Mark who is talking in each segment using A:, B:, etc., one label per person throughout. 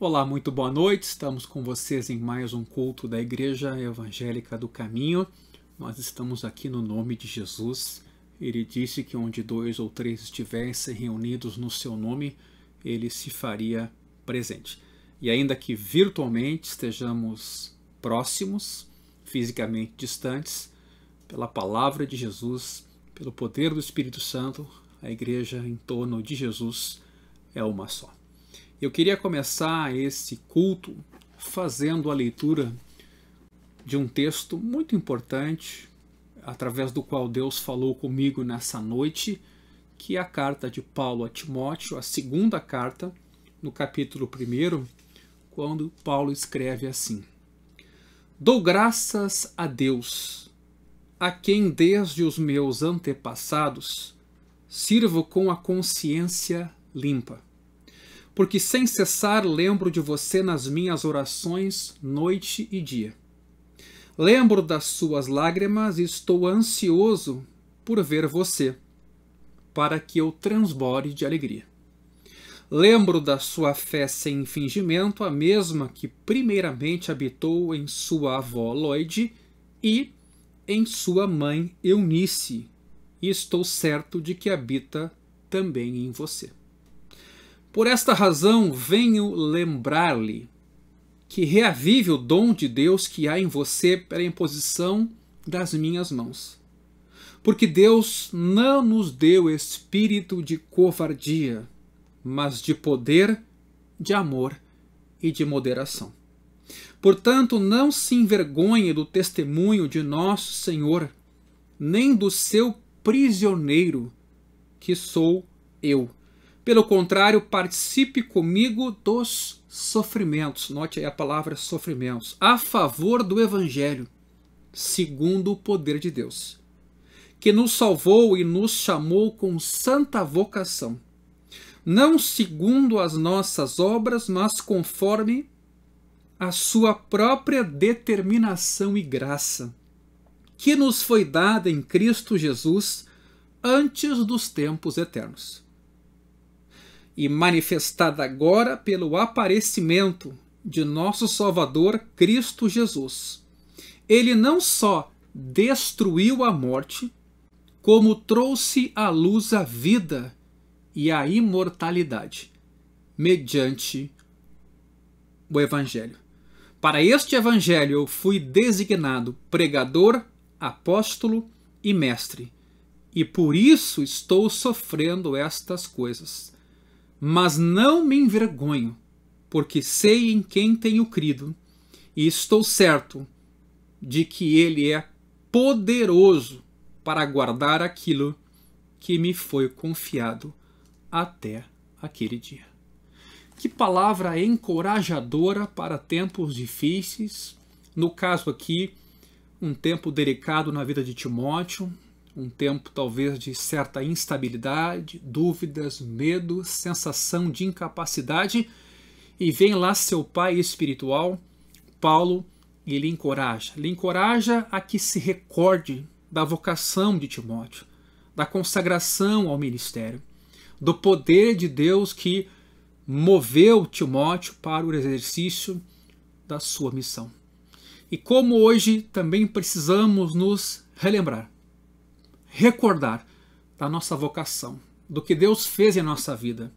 A: Olá, muito boa noite. Estamos com vocês em mais um culto da Igreja Evangélica do Caminho. Nós estamos aqui no nome de Jesus. Ele disse que onde 2 ou 3 estivessem reunidos no seu nome, ele se faria presente. E ainda que virtualmente estejamos próximos, fisicamente distantes, pela palavra de Jesus, pelo poder do Espírito Santo, a igreja em torno de Jesus é uma só. Eu queria começar esse culto fazendo a leitura de um texto muito importante, através do qual Deus falou comigo nessa noite, que é a carta de Paulo a Timóteo, a segunda carta, no capítulo 1, quando Paulo escreve assim: Dou graças a Deus, a quem desde os meus antepassados sirvo com a consciência limpa. Porque sem cessar lembro de você nas minhas orações, noite e dia. Lembro das suas lágrimas e estou ansioso por ver você, para que eu transborde de alegria. Lembro da sua fé sem fingimento, a mesma que primeiramente habitou em sua avó Loide e em sua mãe Eunice, e estou certo de que habita também em você. Por esta razão, venho lembrar-lhe que reavive o dom de Deus que há em você pela imposição das minhas mãos. Porque Deus não nos deu espírito de covardia, mas de poder, de amor e de moderação. Portanto, não se envergonhe do testemunho de nosso Senhor, nem do seu prisioneiro, que sou eu. Pelo contrário, participe comigo dos sofrimentos, note aí a palavra sofrimentos, a favor do Evangelho, segundo o poder de Deus, que nos salvou e nos chamou com santa vocação, não segundo as nossas obras, mas conforme a sua própria determinação e graça, que nos foi dada em Cristo Jesus antes dos tempos eternos, e manifestada agora pelo aparecimento de nosso Salvador Cristo Jesus. Ele não só destruiu a morte, como trouxe à luz a vida e a imortalidade, mediante o Evangelho. Para este Evangelho eu fui designado pregador, apóstolo e mestre, e por isso estou sofrendo estas coisas. Mas não me envergonho, porque sei em quem tenho crido, e estou certo de que ele é poderoso para guardar aquilo que me foi confiado até aquele dia. Que palavra encorajadora para tempos difíceis, no caso aqui, um tempo delicado na vida de Timóteo, um tempo talvez de certa instabilidade, dúvidas, medo, sensação de incapacidade, e vem lá seu pai espiritual, Paulo, e lhe encoraja a que se recorde da vocação de Timóteo, da consagração ao ministério, do poder de Deus que moveu Timóteo para o exercício da sua missão. E como hoje também precisamos nos relembrar, recordar da nossa vocação, do que Deus fez em nossa vida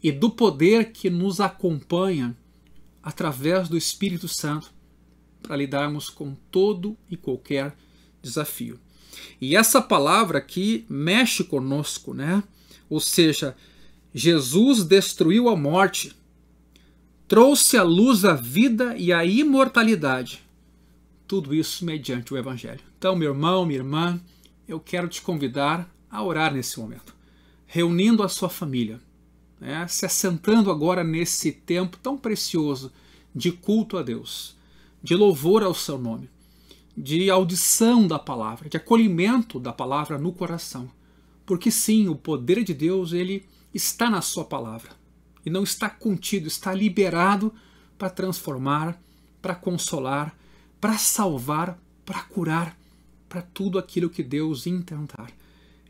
A: e do poder que nos acompanha através do Espírito Santo para lidarmos com todo e qualquer desafio. E essa palavra aqui mexe conosco, né? Ou seja, Jesus destruiu a morte, trouxe à luz a vida e a imortalidade. Tudo isso mediante o Evangelho. Então, meu irmão, minha irmã, eu quero te convidar a orar nesse momento, reunindo a sua família, né? Se assentando agora nesse tempo tão precioso de culto a Deus, de louvor ao seu nome, de audição da palavra, de acolhimento da palavra no coração. Porque sim, o poder de Deus, ele está na sua palavra. E não está contido, está liberado para transformar, para consolar, para salvar, para curar, para tudo aquilo que Deus intentar.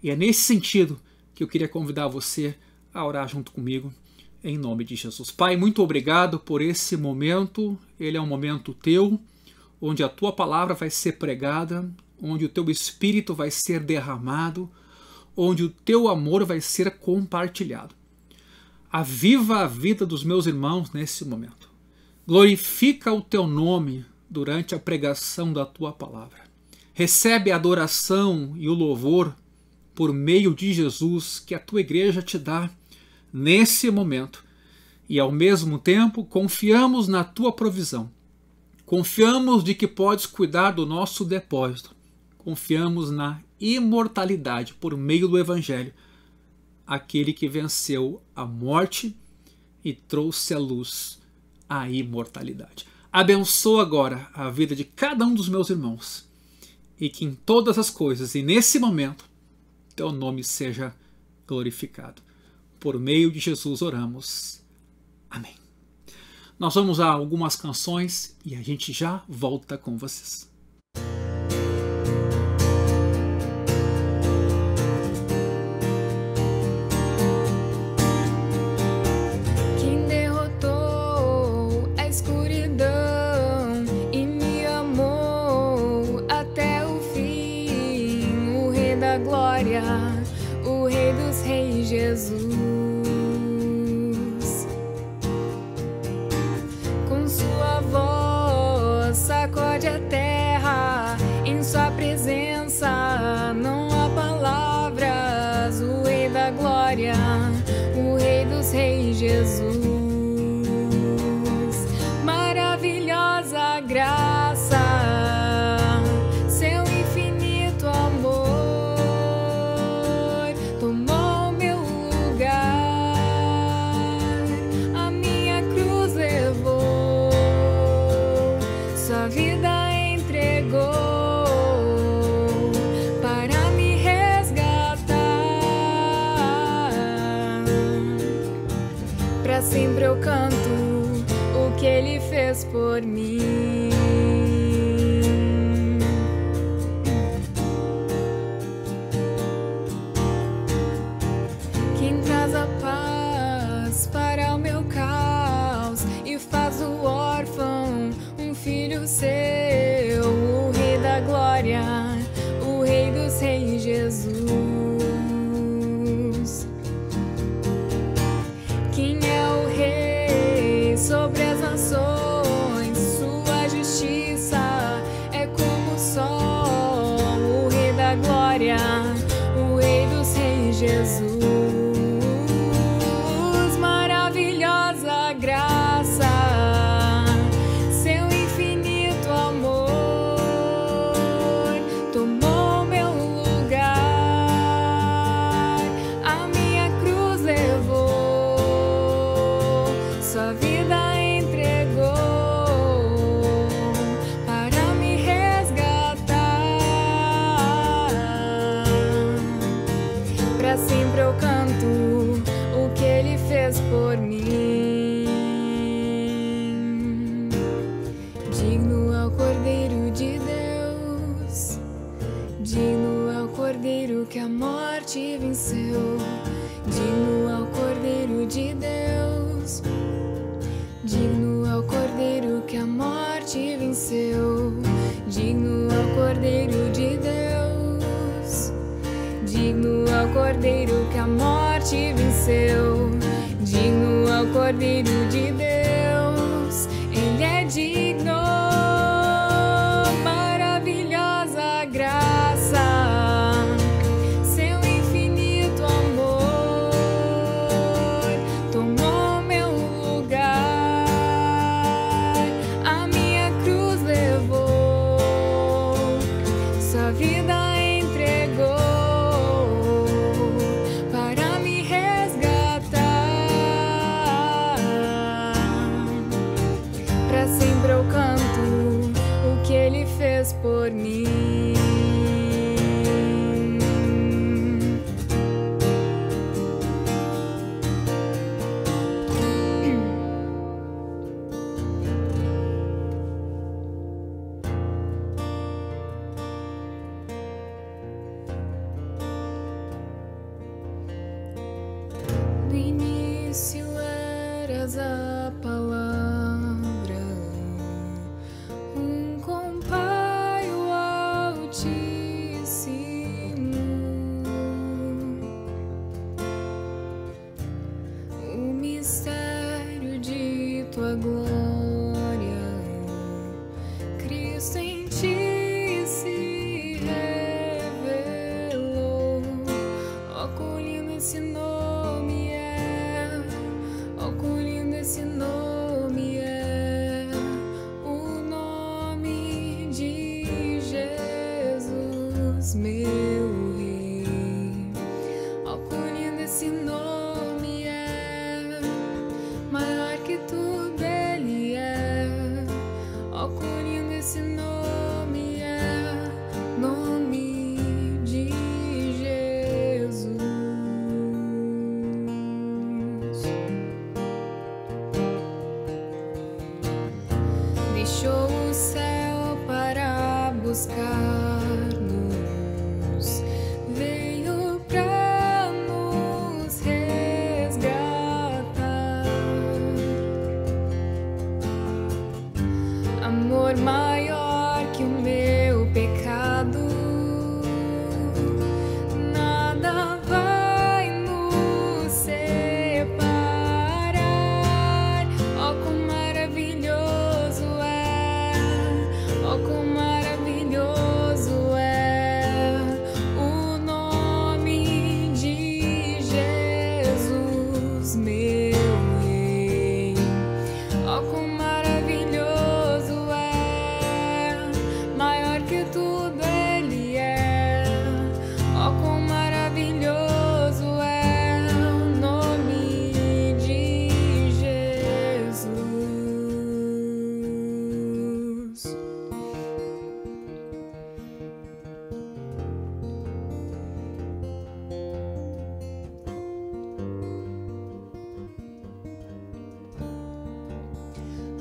A: E é nesse sentido que eu queria convidar você a orar junto comigo. em nome de Jesus. Pai, muito obrigado por esse momento. Ele é um momento teu, onde a tua palavra vai ser pregada, onde o teu espírito vai ser derramado, onde o teu amor vai ser compartilhado. Aviva a vida dos meus irmãos nesse momento. Glorifica o teu nome durante a pregação da tua palavra. Recebe a adoração e o louvor por meio de Jesus que a tua igreja te dá nesse momento. E ao mesmo tempo confiamos na tua provisão. Confiamos de que podes cuidar do nosso depósito. Confiamos na imortalidade por meio do Evangelho, aquele que venceu a morte e trouxe à luz a imortalidade. Abençoa agora a vida de cada um dos meus irmãos e que em todas as coisas e nesse momento teu nome seja glorificado. Por meio de Jesus oramos. Amém. Nós vamos a algumas canções e a gente já volta com vocês.
B: Quem derrotou a escuridão e me amou até o fim, o Rei da Glória, o Rei dos Reis, Jesus. Sacode a terra em sua presença, não há palavras. O Rei da Glória, o Rei dos Reis, Jesus. Maravilhosa graça, seu infinito amor tomou meu lugar, a minha cruz levou, sua vida entregou para me resgatar. Pra sempre eu canto o que ele fez por mim. Quem traz a paz para o meu caos e faz o órfão filho seu, o Rei da Glória, o Rei dos Reis, Jesus. Quem é o Rei sobre as nações? Sua justiça é como o sol, o Rei da Glória, o Rei dos Reis, Jesus. Maravilhosa graça, sua vida entregou para me resgatar. Pra sempre eu canto o que ele fez por mim. Digno é o Cordeiro de Deus, digno é o Cordeiro que a morte venceu, digno é o Cordeiro de Deus. Digno é o Cordeiro que a morte venceu, digno é o Cordeiro de Deus. Digno é o Cordeiro que a morte venceu, digno é o Cordeiro de Deus. Ele é digno. Maravilhosa graça, seu infinito amor tomou meu lugar, a minha cruz levou, sua vida entregou para me resgatar. Pra sempre eu canto o que ele fez por mim. Do início temos a palavra, com Pai o Altíssimo, o mistério de tua glória, Cristo em ti se revelou. Ó, quão lindo esse nome é, ó, quão lindo esse nome é, o nome de Jesus, meu Rei. Ó, quão lindo esse nome é, maior que tudo ele é. Ó, quão lindo esse nome é, nome de Jesus. Deixou o céu para buscar-nos, veio pra nos resgatar. Amor maior que o meu pecado, nada vai nos separar. Ó, quão maravilhoso é, ó, quão maravilhoso é o nome de Jesus, meu Rei. Ó, quão maravilhoso é, maior que tudo ele é. Ó, quão maravilhoso é o nome de Jesus.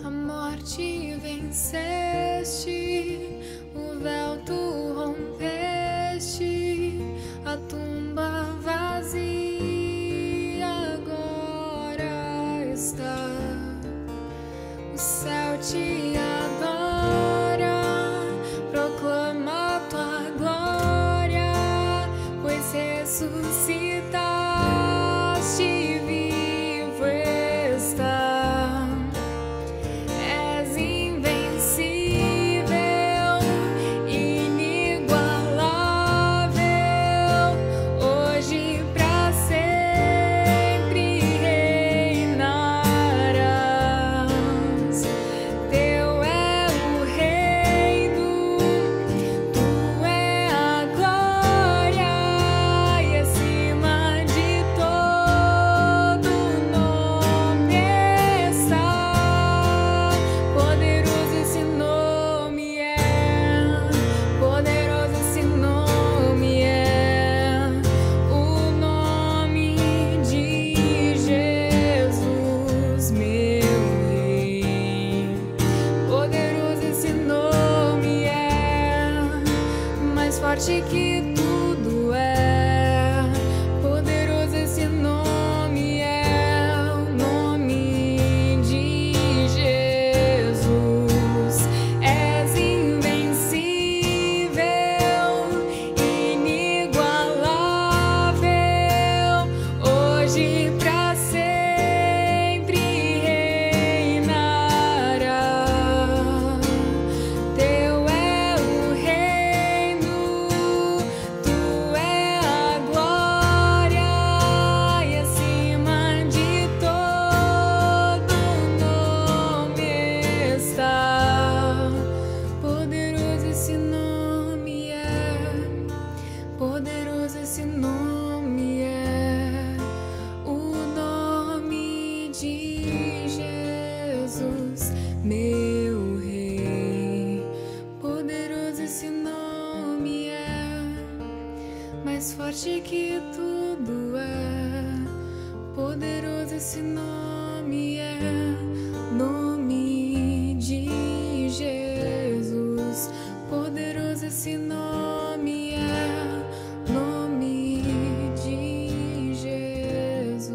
B: A morte venceste, o véu tu rompeste, a tumba vazia agora está. O céu te adora, proclama tua glória, pois ressuscitaste, vivo está. És invencível, inigualável, hoje pra sempre reinarás. Teu é o reino, tu é a glória, e acima de todo nome está. Poderoso esse nome é, poderoso esse nome é, o nome de Jesus, meu Rei. Poderoso esse nome é, mais forte que tudo é. Poderoso esse nome é, o nome de Jesus. És invencível, inigualável, hoje pra sempre reinará. Teu é o reino, tu é a glória, e acima de todo nome está. Poderoso esse nome é, poderoso esse nome é, o nome de Jesus, meu Rei. Poderoso esse nome é, mais forte que tudo é. Poderoso esse nome é, nome de Jesus. Poderoso esse nome é, nome de Jesus.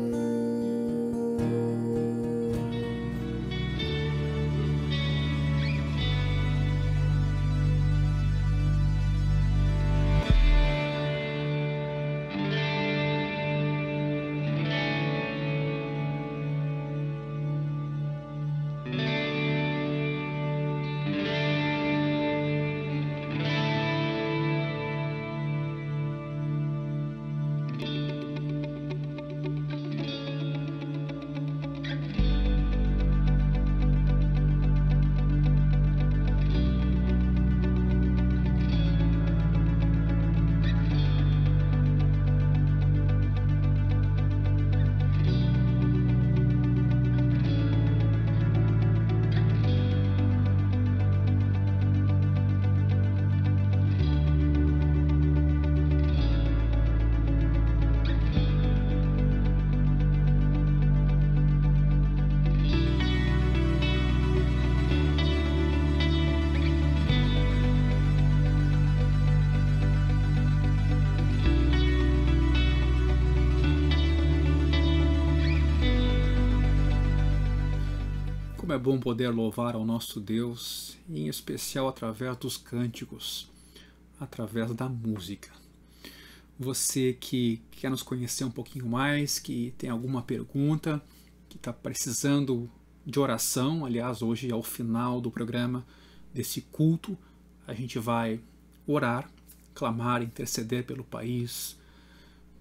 A: Como é bom poder louvar ao nosso Deus, em especial através dos cânticos, através da música. Você que quer nos conhecer um pouquinho mais, que tem alguma pergunta, que está precisando de oração, aliás, hoje ao final do programa desse culto, a gente vai orar, clamar, interceder pelo país,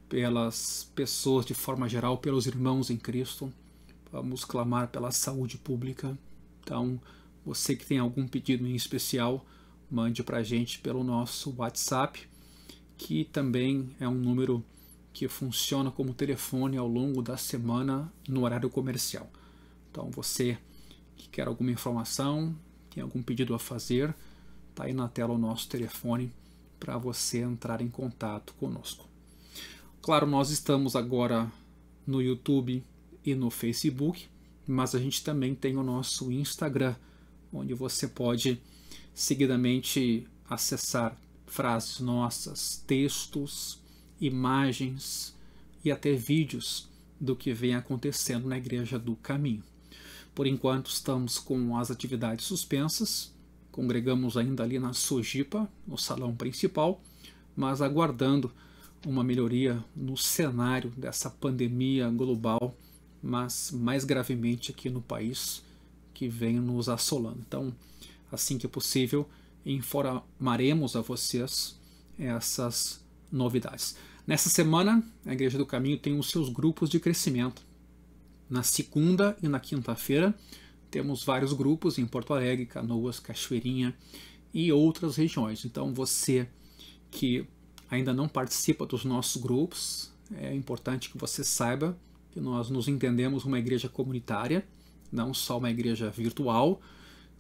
A: pelas pessoas de forma geral, pelos irmãos em Cristo. Vamos clamar pela saúde pública. Então, você que tem algum pedido em especial, mande para a gente pelo nosso WhatsApp, que também é um número que funciona como telefone ao longo da semana no horário comercial. Então, você que quer alguma informação, tem algum pedido a fazer, está aí na tela o nosso telefone para você entrar em contato conosco. Claro, nós estamos agora no YouTube e no Facebook, mas a gente também tem o nosso Instagram, onde você pode seguidamente acessar frases nossas, textos, imagens e até vídeos do que vem acontecendo na Igreja do Caminho. Por enquanto estamos com as atividades suspensas, congregamos ainda ali na Sojipa, no salão principal, mas aguardando uma melhoria no cenário dessa pandemia global, mas mais gravemente aqui no país, que vem nos assolando. Então, assim que possível, informaremos a vocês essas novidades. Nessa semana, a Igreja do Caminho tem os seus grupos de crescimento. Na segunda e na quinta-feira, temos vários grupos em Porto Alegre, Canoas, Cachoeirinha e outras regiões. Então, você que ainda não participa dos nossos grupos, é importante que você saiba que nós nos entendemos uma igreja comunitária, não só uma igreja virtual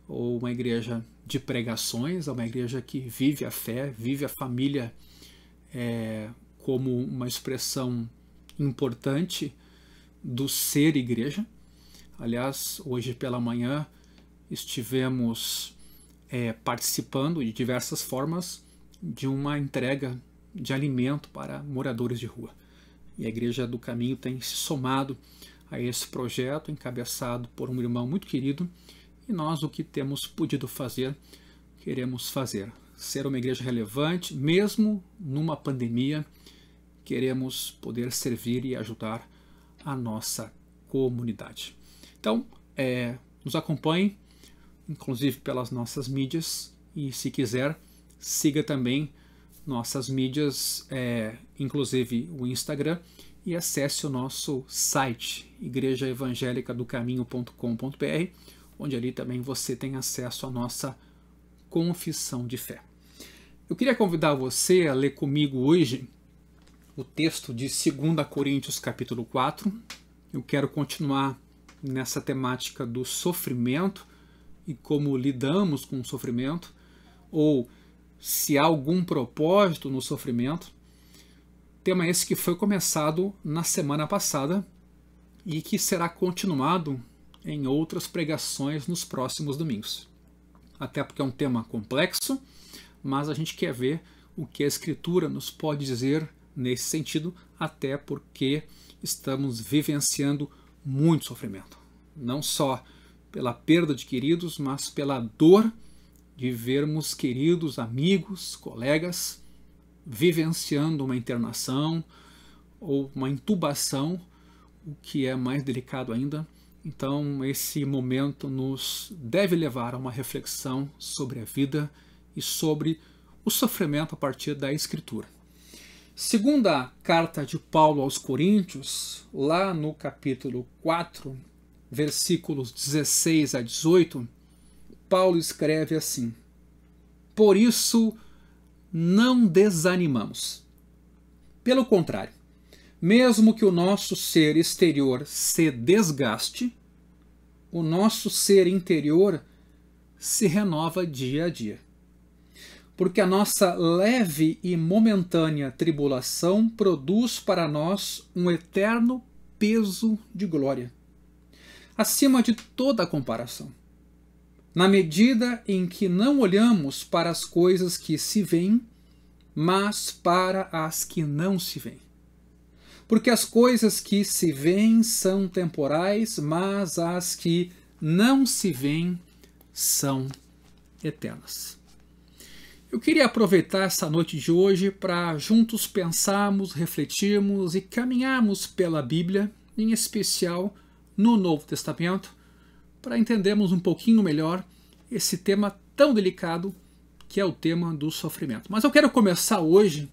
A: ou uma igreja de pregações, é uma igreja que vive a fé, vive a família como uma expressão importante do ser igreja. Aliás, hoje pela manhã estivemos participando de diversas formas de uma entrega de alimento para moradores de rua. E a Igreja do Caminho tem se somado a esse projeto, encabeçado por um irmão muito querido, e nós o que temos podido fazer, queremos fazer. Ser uma igreja relevante, mesmo numa pandemia, queremos poder servir e ajudar a nossa comunidade. Então, nos acompanhe, inclusive pelas nossas mídias, e se quiser, siga também nossas mídias, inclusive o Instagram, e acesse o nosso site, igrejaevangelicadocaminho.com.br, onde ali também você tem acesso à nossa confissão de fé. Eu queria convidar você a ler comigo hoje o texto de 2 Coríntios capítulo 4. Eu quero continuar nessa temática do sofrimento e como lidamos com o sofrimento, ou se há algum propósito no sofrimento. Tema esse que foi começado na semana passada e que será continuado em outras pregações nos próximos domingos. Até porque é um tema complexo, mas a gente quer ver o que a Escritura nos pode dizer nesse sentido, até porque estamos vivenciando muito sofrimento. Não só pela perda de queridos, mas pela dor de vermos queridos, amigos, colegas vivenciando uma internação ou uma intubação, o que é mais delicado ainda. Então, esse momento nos deve levar a uma reflexão sobre a vida e sobre o sofrimento a partir da Escritura. Segunda carta de Paulo aos Coríntios, lá no capítulo 4, versículos 16 a 18, Paulo escreve assim: por isso não desanimamos. Pelo contrário, mesmo que o nosso ser exterior se desgaste, o nosso ser interior se renova dia a dia. Porque a nossa leve e momentânea tribulação produz para nós um eterno peso de glória, acima de toda comparação, na medida em que não olhamos para as coisas que se veem, mas para as que não se veem. Porque as coisas que se veem são temporais, mas as que não se veem são eternas. Eu queria aproveitar essa noite de hoje para juntos pensarmos, refletirmos e caminharmos pela Bíblia, em especial no Novo Testamento, para entendermos um pouquinho melhor esse tema tão delicado que é o tema do sofrimento. Mas eu quero começar hoje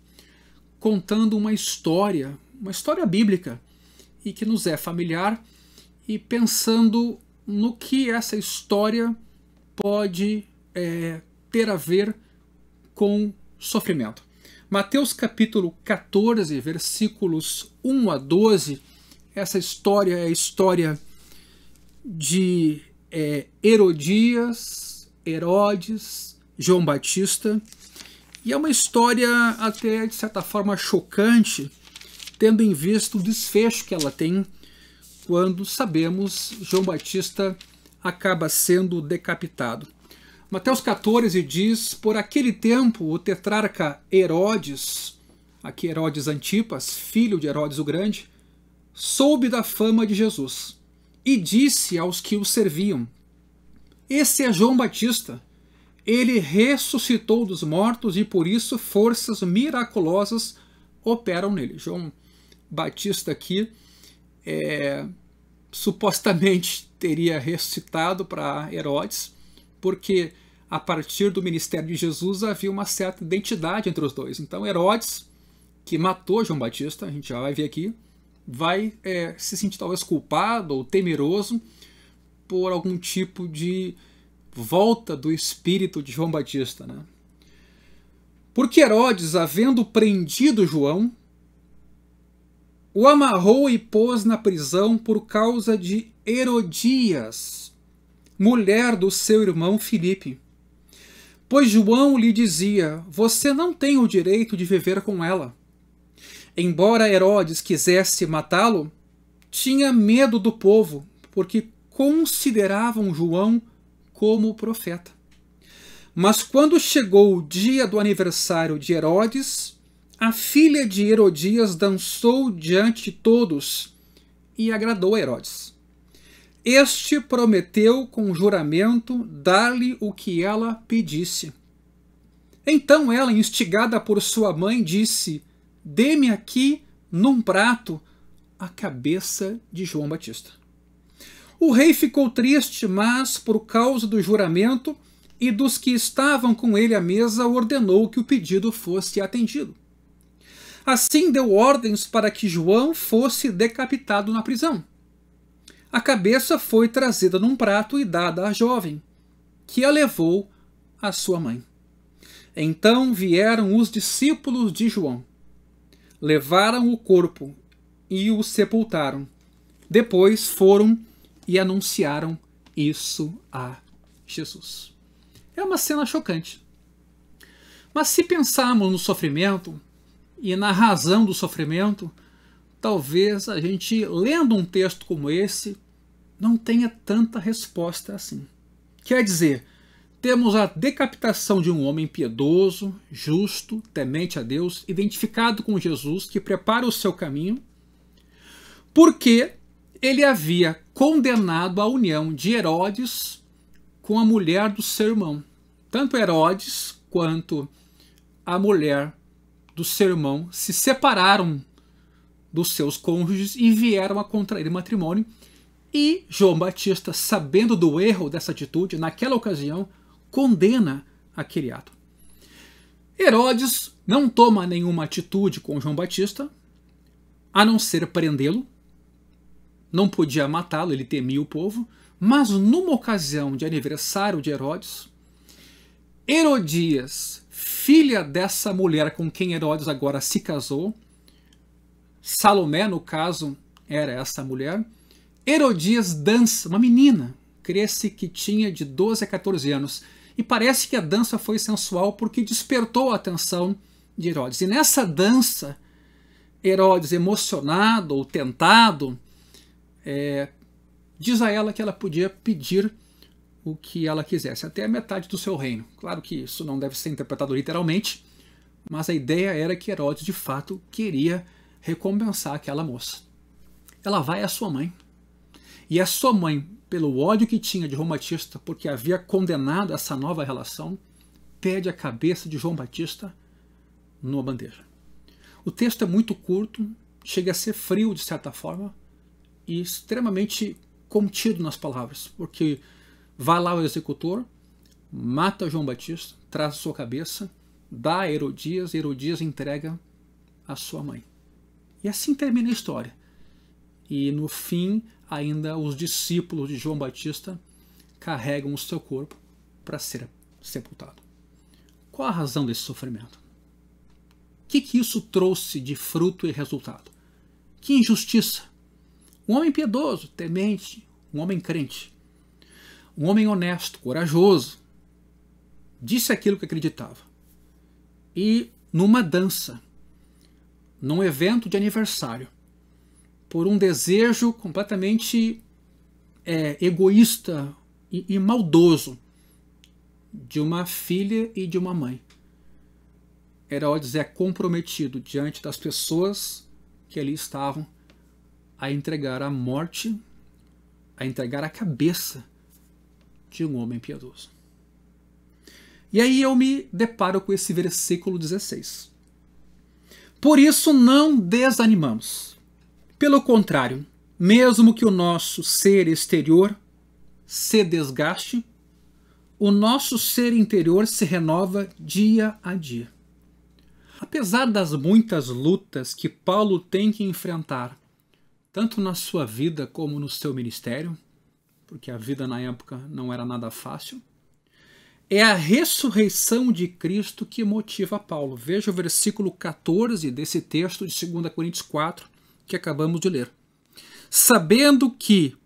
A: contando uma história bíblica e que nos é familiar e pensando no que essa história pode ter a ver com sofrimento. Mateus capítulo 14, versículos 1 a 12, essa história é a história de Herodes, João Batista, e é uma história até de certa forma chocante, tendo em vista o desfecho que ela tem quando sabemos João Batista acaba sendo decapitado. Mateus 14 diz: por aquele tempo o tetrarca Herodes, aqui Herodes Antipas, filho de Herodes o Grande, soube da fama de Jesus e disse aos que o serviam: esse é João Batista, ele ressuscitou dos mortos e por isso forças miraculosas operam nele. João Batista aqui supostamente teria ressuscitado para Herodes, porque a partir do ministério de Jesus havia uma certa identidade entre os dois. Então Herodes, que matou João Batista, a gente já vai ver aqui, vai se sentir talvez culpado ou temeroso por algum tipo de volta do espírito de João Batista, né? Porque Herodes, havendo prendido João, o amarrou e pôs na prisão por causa de Herodias, mulher do seu irmão Filipe. Pois João lhe dizia: você não tem o direito de viver com ela. Embora Herodes quisesse matá-lo, tinha medo do povo, porque consideravam João como profeta. Mas quando chegou o dia do aniversário de Herodes, a filha de Herodias dançou diante de todos e agradou a Herodes. Este prometeu com juramento dar-lhe o que ela pedisse. Então ela, instigada por sua mãe, disse: dê-me aqui, num prato, a cabeça de João Batista. O rei ficou triste, mas, por causa do juramento e dos que estavam com ele à mesa, ordenou que o pedido fosse atendido. Assim deu ordens para que João fosse decapitado na prisão. A cabeça foi trazida num prato e dada à jovem, que a levou à sua mãe. Então vieram os discípulos de João, levaram o corpo e o sepultaram. Depois foram e anunciaram isso a Jesus. É uma cena chocante. Mas se pensarmos no sofrimento e na razão do sofrimento, talvez a gente, lendo um texto como esse, não tenha tanta resposta assim. Quer dizer, temos a decapitação de um homem piedoso, justo, temente a Deus, identificado com Jesus, que prepara o seu caminho, porque ele havia condenado a união de Herodes com a mulher do seu irmão. Tanto Herodes quanto a mulher do seu irmão se separaram dos seus cônjuges e vieram a contrair matrimônio. E João Batista, sabendo do erro dessa atitude, naquela ocasião, condena aquele ato. Herodes não toma nenhuma atitude com João Batista, a não ser prendê-lo. Não podia matá-lo, ele temia o povo. Mas numa ocasião de aniversário de Herodes, Herodias, filha dessa mulher com quem Herodes agora se casou, Salomé, no caso, era essa mulher, Herodias dança, uma menina, cresce que tinha de 12 a 14 anos, e parece que a dança foi sensual porque despertou a atenção de Herodes. E nessa dança, Herodes, emocionado ou tentado, diz a ela que ela podia pedir o que ela quisesse, até a metade do seu reino. Claro que isso não deve ser interpretado literalmente, mas a ideia era que Herodes de fato queria recompensar aquela moça. Ela vai à sua mãe E a sua mãe, pelo ódio que tinha de João Batista, porque havia condenado essa nova relação, pede a cabeça de João Batista numa bandeja. O texto é muito curto, chega a ser frio de certa forma e extremamente contido nas palavras, porque vai lá o executor, mata João Batista, traz a sua cabeça, dá a Herodias, Herodias entrega a sua mãe. E assim termina a história. E no fim, ainda os discípulos de João Batista carregam o seu corpo para ser sepultado. Qual a razão desse sofrimento? O que isso trouxe de fruto e resultado? Que injustiça! Um homem piedoso, temente, um homem crente, um homem honesto, corajoso, disse aquilo que acreditava. E numa dança, num evento de aniversário, por um desejo completamente egoísta e maldoso de uma filha e de uma mãe, Herodes é comprometido diante das pessoas que ali estavam a entregar a morte, a entregar a cabeça de um homem piedoso. E aí eu me deparo com esse versículo 16. Por isso não desanimamos. Pelo contrário, mesmo que o nosso ser exterior se desgaste, o nosso ser interior se renova dia a dia. Apesar das muitas lutas que Paulo tem que enfrentar, tanto na sua vida como no seu ministério, porque a vida na época não era nada fácil, é a ressurreição de Cristo que motiva Paulo. Veja o versículo 14 desse texto de 2 Coríntios 4, que acabamos de ler. Sabendo que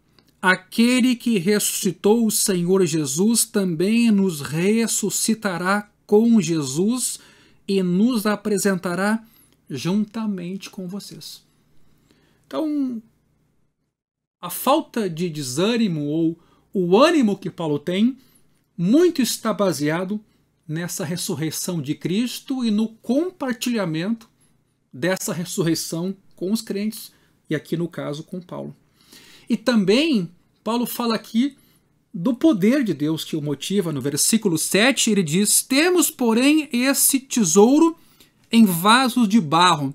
A: aquele que ressuscitou o Senhor Jesus também nos ressuscitará com Jesus e nos apresentará juntamente com vocês. Então, a falta de desânimo ou o ânimo que Paulo tem, muito está baseado nessa ressurreição de Cristo e no compartilhamento dessa ressurreição com os crentes, e aqui no caso com Paulo. E também, Paulo fala aqui do poder de Deus que o motiva. No versículo 7, ele diz: temos, porém, esse tesouro em vasos de barro,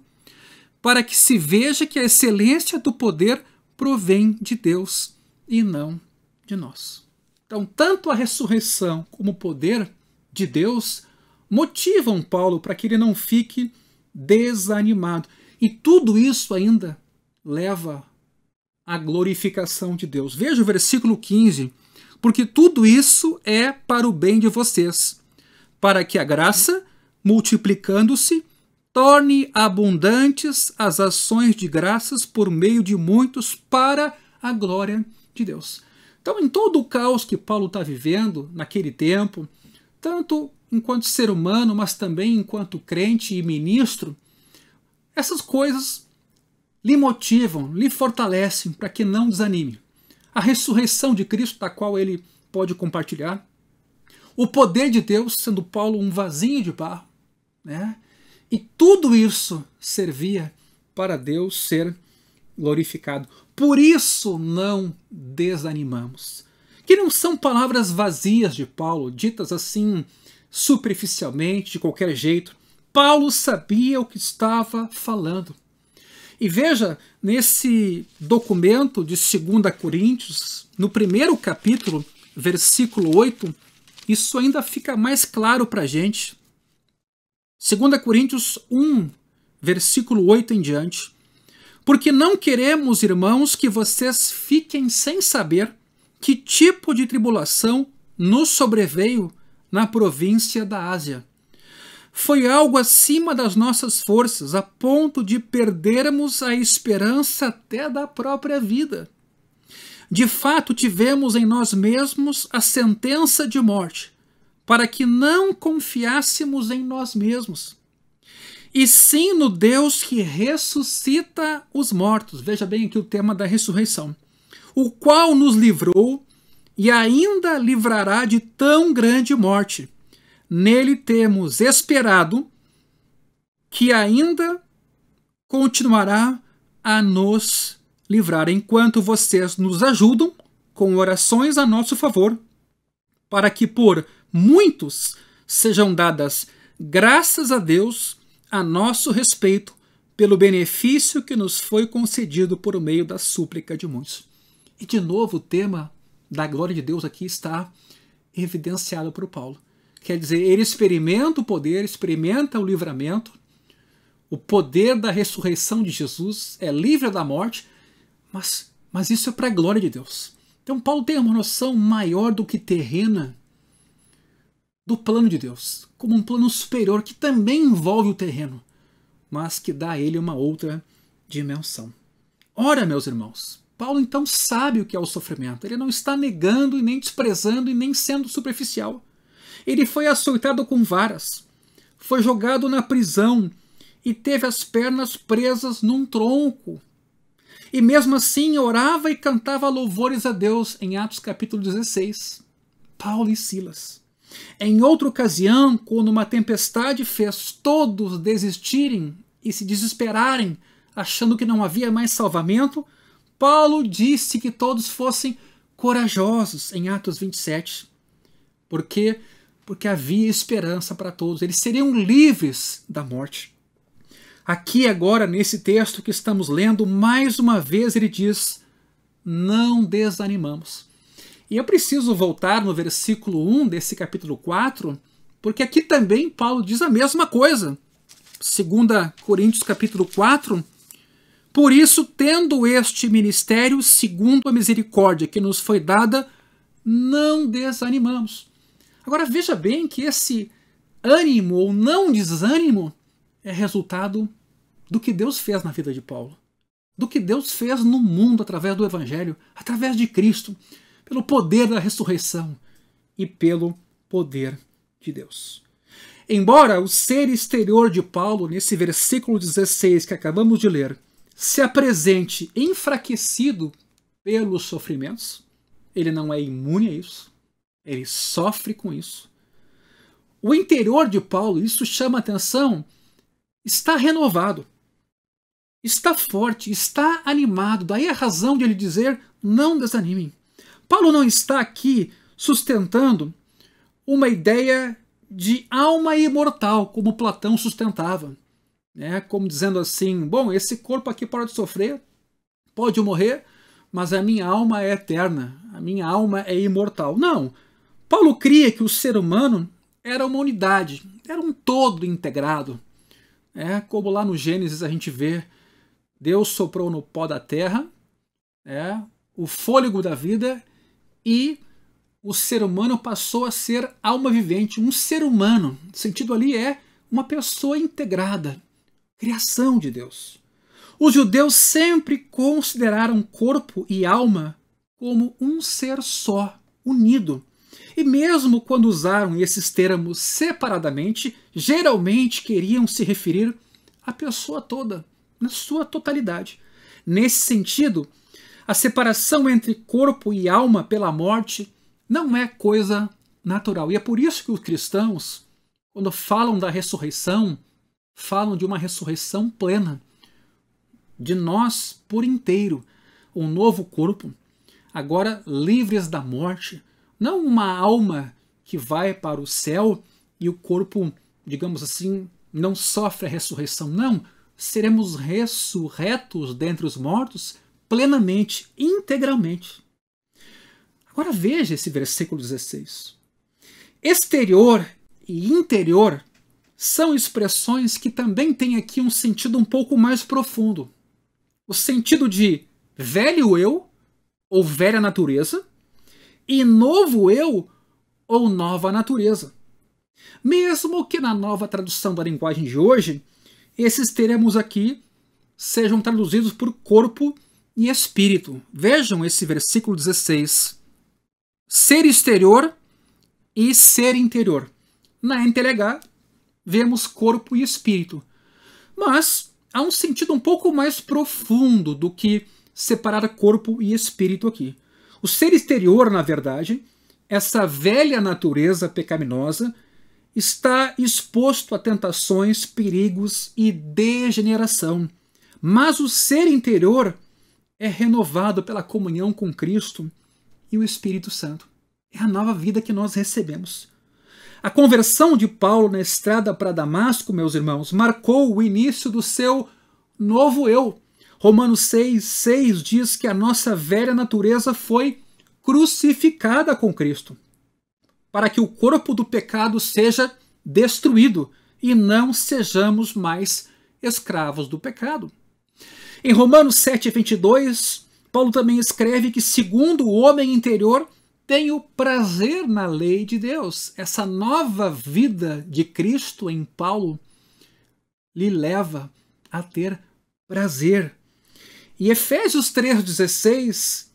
A: para que se veja que a excelência do poder provém de Deus e não de nós. Então, tanto a ressurreição como o poder de Deus motivam Paulo para que ele não fique desanimado. E tudo isso ainda leva à glorificação de Deus. Veja o versículo 15. Porque tudo isso é para o bem de vocês, para que a graça, multiplicando-se, torne abundantes as ações de graças por meio de muitos para a glória de Deus. Então, em todo o caos que Paulo está vivendo naquele tempo, tanto enquanto ser humano, mas também enquanto crente e ministro, essas coisas lhe motivam, lhe fortalecem para que não desanime. A ressurreição de Cristo, da qual ele pode compartilhar, o poder de Deus, sendo Paulo um vasinho de barro, né? E tudo isso servia para Deus ser glorificado. Por isso não desanimamos. Que não são palavras vazias de Paulo, ditas assim superficialmente, de qualquer jeito. Paulo sabia o que estava falando. E veja, nesse documento de 2 Coríntios, no primeiro capítulo, versículo 8, isso ainda fica mais claro para a gente. 2 Coríntios 1, versículo 8 em diante. Porque não queremos, irmãos, que vocês fiquem sem saber que tipo de tribulação nos sobreveio na província da Ásia. Foi algo acima das nossas forças, a ponto de perdermos a esperança até da própria vida. De fato, tivemos em nós mesmos a sentença de morte, para que não confiássemos em nós mesmos, e sim no Deus que ressuscita os mortos. Veja bem aqui o tema da ressurreição. O qual nos livrou e ainda livrará de tão grande morte. Nele temos esperado que ainda continuará a nos livrar enquanto vocês nos ajudam com orações a nosso favor, para que por muitos sejam dadas graças a Deus a nosso respeito pelo benefício que nos foi concedido por meio da súplica de muitos. E de novo o tema da glória de Deus aqui está evidenciado por Paulo. Quer dizer, ele experimenta o poder, experimenta o livramento, o poder da ressurreição de Jesus, é livre da morte, mas isso é para a glória de Deus. Então Paulo tem uma noção maior do que terrena do plano de Deus, como um plano superior que também envolve o terreno, mas que dá a ele uma outra dimensão. Ora, meus irmãos, Paulo então sabe o que é o sofrimento. Ele não está negando e nem desprezando e nem sendo superficial. Ele foi açoitado com varas, foi jogado na prisão e teve as pernas presas num tronco. E mesmo assim orava e cantava louvores a Deus em Atos capítulo 16. Paulo e Silas. Em outra ocasião, quando uma tempestade fez todos desistirem e se desesperarem, achando que não havia mais salvamento, Paulo disse que todos fossem corajosos em Atos 27. Por quê? Porque havia esperança para todos. Eles seriam livres da morte. Aqui agora, nesse texto que estamos lendo, mais uma vez ele diz, não desanimamos. E eu preciso voltar no versículo 1 desse capítulo 4, porque aqui também Paulo diz a mesma coisa. 2 Coríntios capítulo 4, por isso, tendo este ministério, segundo a misericórdia que nos foi dada, não desanimamos. Agora veja bem que esse ânimo ou não desânimo é resultado do que Deus fez na vida de Paulo, do que Deus fez no mundo através do Evangelho, através de Cristo, pelo poder da ressurreição e pelo poder de Deus. Embora o ser exterior de Paulo, nesse versículo 16 que acabamos de ler, se apresente enfraquecido pelos sofrimentos, ele não é imune a isso, ele sofre com isso. O interior de Paulo, isso chama atenção, está renovado, está forte, está animado. Daí a razão de ele dizer, não desanimem. Paulo não está aqui sustentando uma ideia de alma imortal, como Platão sustentava. Como dizendo assim, bom, esse corpo aqui pode sofrer, pode morrer, mas a minha alma é eterna, a minha alma é imortal. Não, Paulo cria que o ser humano era uma unidade, era um todo integrado. Como lá no Gênesis a gente vê, Deus soprou no pó da terra, o fôlego da vida, e o ser humano passou a ser alma vivente. Um ser humano, o sentido ali é uma pessoa integrada, criação de Deus. Os judeus sempre consideraram corpo e alma como um ser só, unido. E mesmo quando usaram esses termos separadamente, geralmente queriam se referir à pessoa toda, na sua totalidade. Nesse sentido, a separação entre corpo e alma pela morte não é coisa natural. E é por isso que os cristãos, quando falam da ressurreição, falam de uma ressurreição plena, de nós por inteiro, um novo corpo, agora livres da morte, não uma alma que vai para o céu e o corpo, digamos assim, não sofre a ressurreição, não, seremos ressurretos dentre os mortos plenamente, integralmente. Agora veja esse versículo 16. Exterior e interior são expressões que também têm aqui um sentido um pouco mais profundo. O sentido de velho eu, ou velha natureza, e novo eu, ou nova natureza. Mesmo que na nova tradução da linguagem de hoje, esses termos aqui sejam traduzidos por corpo e espírito. Vejam esse versículo 16. Ser exterior e ser interior. Na NTLH, vemos corpo e espírito. Mas há um sentido um pouco mais profundo do que separar corpo e espírito aqui. O ser exterior, na verdade, essa velha natureza pecaminosa, está exposto a tentações, perigos e degeneração. Mas o ser interior é renovado pela comunhão com Cristo e o Espírito Santo. É a nova vida que nós recebemos. A conversão de Paulo na estrada para Damasco, meus irmãos, marcou o início do seu novo eu. Romanos 6,6 diz que a nossa velha natureza foi crucificada com Cristo, para que o corpo do pecado seja destruído e não sejamos mais escravos do pecado. Em Romanos 7,22, Paulo também escreve que, segundo o homem interior, tem o prazer na lei de Deus. Essa nova vida de Cristo em Paulo lhe leva a ter prazer. Em Efésios 3,16,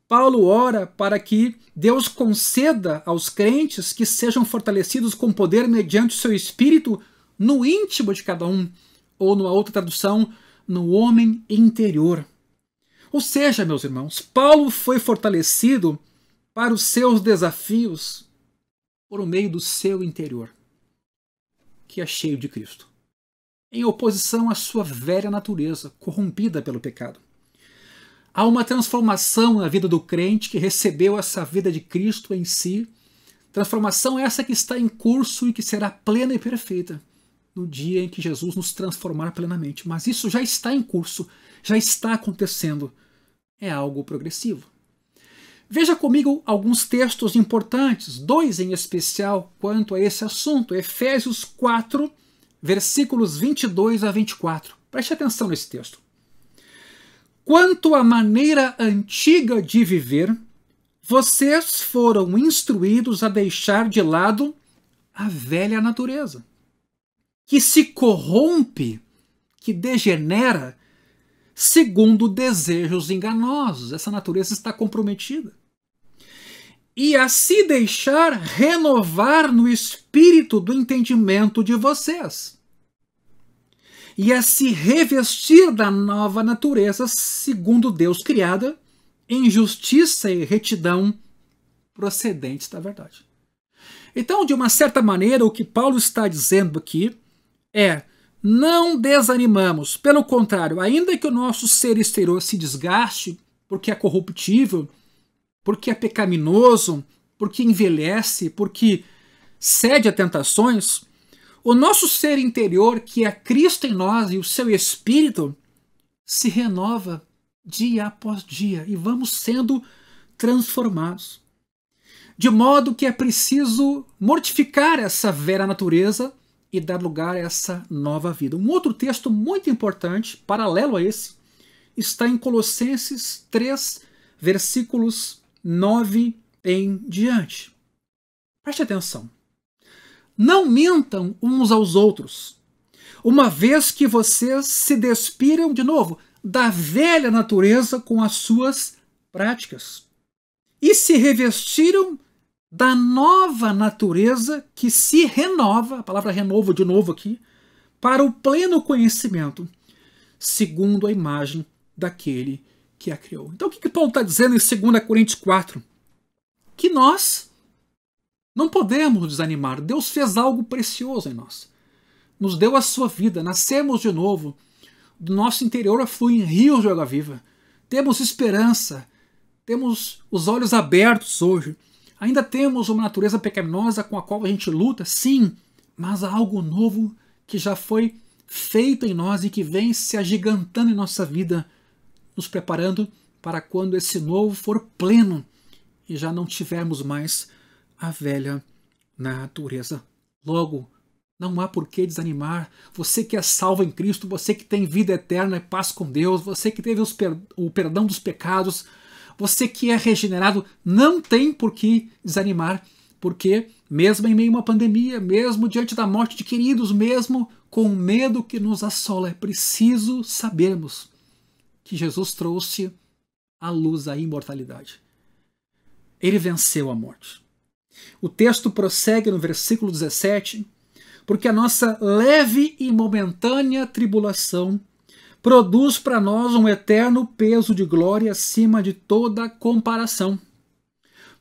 A: Paulo ora para que Deus conceda aos crentes que sejam fortalecidos com poder mediante o seu Espírito no íntimo de cada um, ou numa outra tradução, no homem interior. Ou seja, meus irmãos, Paulo foi fortalecido para os seus desafios por meio do seu interior, que é cheio de Cristo, em oposição à sua velha natureza, corrompida pelo pecado. Há uma transformação na vida do crente que recebeu essa vida de Cristo em si, transformação essa que está em curso e que será plena e perfeita no dia em que Jesus nos transformar plenamente. Mas isso já está em curso, já está acontecendo. É algo progressivo. Veja comigo alguns textos importantes, 2 em especial quanto a esse assunto. Efésios 4, versículos 22 a 24. Preste atenção nesse texto. Quanto à maneira antiga de viver, vocês foram instruídos a deixar de lado a velha natureza, que se corrompe, que degenera, segundo desejos enganosos. Essa natureza está comprometida. E a se deixar renovar no espírito do entendimento de vocês. E a se revestir da nova natureza, segundo Deus criada, em justiça e retidão procedentes da verdade. Então, de uma certa maneira, o que Paulo está dizendo aqui é: não desanimamos, pelo contrário, ainda que o nosso ser exterior se desgaste, porque é corruptível, porque é pecaminoso, porque envelhece, porque cede a tentações, o nosso ser interior, que é Cristo em nós e o seu Espírito, se renova dia após dia e vamos sendo transformados. De modo que é preciso mortificar essa velha natureza e dar lugar a essa nova vida. Um outro texto muito importante, paralelo a esse, está em Colossenses 3, versículos 9 em diante. Preste atenção. Não mintam uns aos outros, uma vez que vocês se despiram, de novo, da velha natureza com as suas práticas, e se revestiram da nova natureza que se renova, a palavra renovo de novo aqui, para o pleno conhecimento, segundo a imagem daquele que a criou. Então o que Paulo está dizendo em 2 Coríntios 4? Que nós não podemos desanimar. Deus fez algo precioso em nós. Nos deu a sua vida, nascemos de novo. Do nosso interior fluem rios de água viva. Temos esperança. Temos os olhos abertos hoje. Ainda temos uma natureza pecaminosa com a qual a gente luta, sim, mas há algo novo que já foi feito em nós e que vem se agigantando em nossa vida, nos preparando para quando esse novo for pleno e já não tivermos mais a velha natureza. Logo, não há por que desanimar. Você que é salvo em Cristo, você que tem vida eterna e paz com Deus, você que teve o perdão dos pecados, você que é regenerado, não tem por que desanimar, porque mesmo em meio a uma pandemia, mesmo diante da morte de queridos, mesmo com o medo que nos assola, é preciso sabermos que Jesus trouxe à luz a imortalidade. Ele venceu a morte. O texto prossegue no versículo 17, porque a nossa leve e momentânea tribulação produz para nós um eterno peso de glória acima de toda comparação.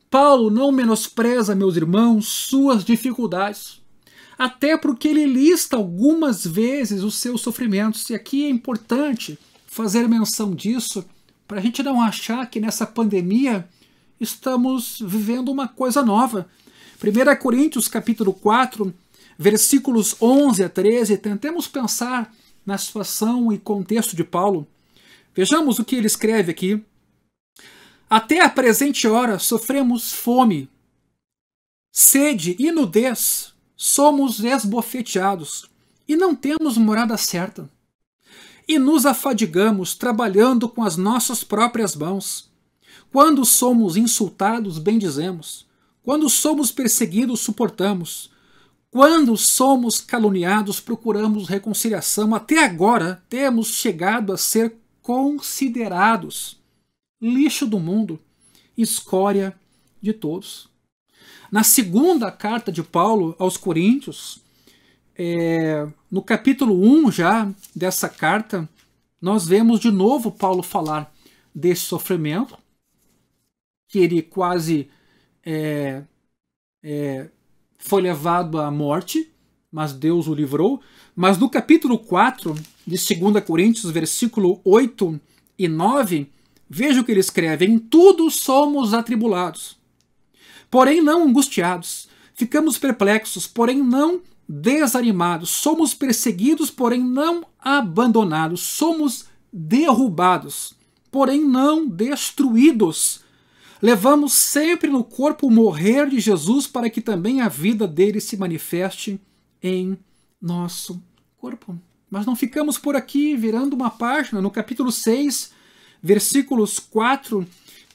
A: Paulo não menospreza, meus irmãos, suas dificuldades, até porque ele lista algumas vezes os seus sofrimentos, e aqui é importante fazer menção disso, para a gente não achar que nessa pandemia estamos vivendo uma coisa nova. 1 Coríntios capítulo 4, versículos 11 a 13, tentemos pensar na situação e contexto de Paulo. Vejamos o que ele escreve aqui. Até a presente hora sofremos fome, sede e nudez, somos esbofeteados e não temos morada certa. E nos afadigamos trabalhando com as nossas próprias mãos. Quando somos insultados, bendizemos. Quando somos perseguidos, suportamos. Quando somos caluniados, procuramos reconciliação. Até agora temos chegado a ser considerados lixo do mundo, escória de todos. Na segunda carta de Paulo aos Coríntios, no capítulo 1 já dessa carta, nós vemos de novo Paulo falar desse sofrimento, que ele quase foi levado à morte, mas Deus o livrou. Mas no capítulo 4 de 2 Coríntios, versículo 8 e 9, veja o que ele escreve: em tudo somos atribulados, porém não angustiados, ficamos perplexos, porém não desanimados, somos perseguidos, porém não abandonados, somos derrubados, porém não destruídos. Levamos sempre no corpo o morrer de Jesus, para que também a vida dele se manifeste em nosso corpo. Mas não ficamos por aqui, virando uma página. No capítulo 6, versículos 4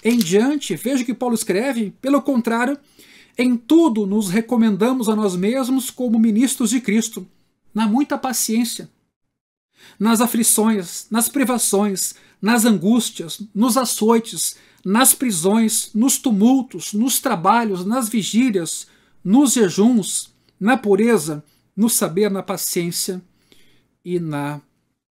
A: em diante, veja o que Paulo escreve: pelo contrário, em tudo nos recomendamos a nós mesmos como ministros de Cristo, na muita paciência, nas aflições, nas privações, nas angústias, nos açoites, nas prisões, nos tumultos, nos trabalhos, nas vigílias, nos jejuns, na pureza, no saber, na paciência e na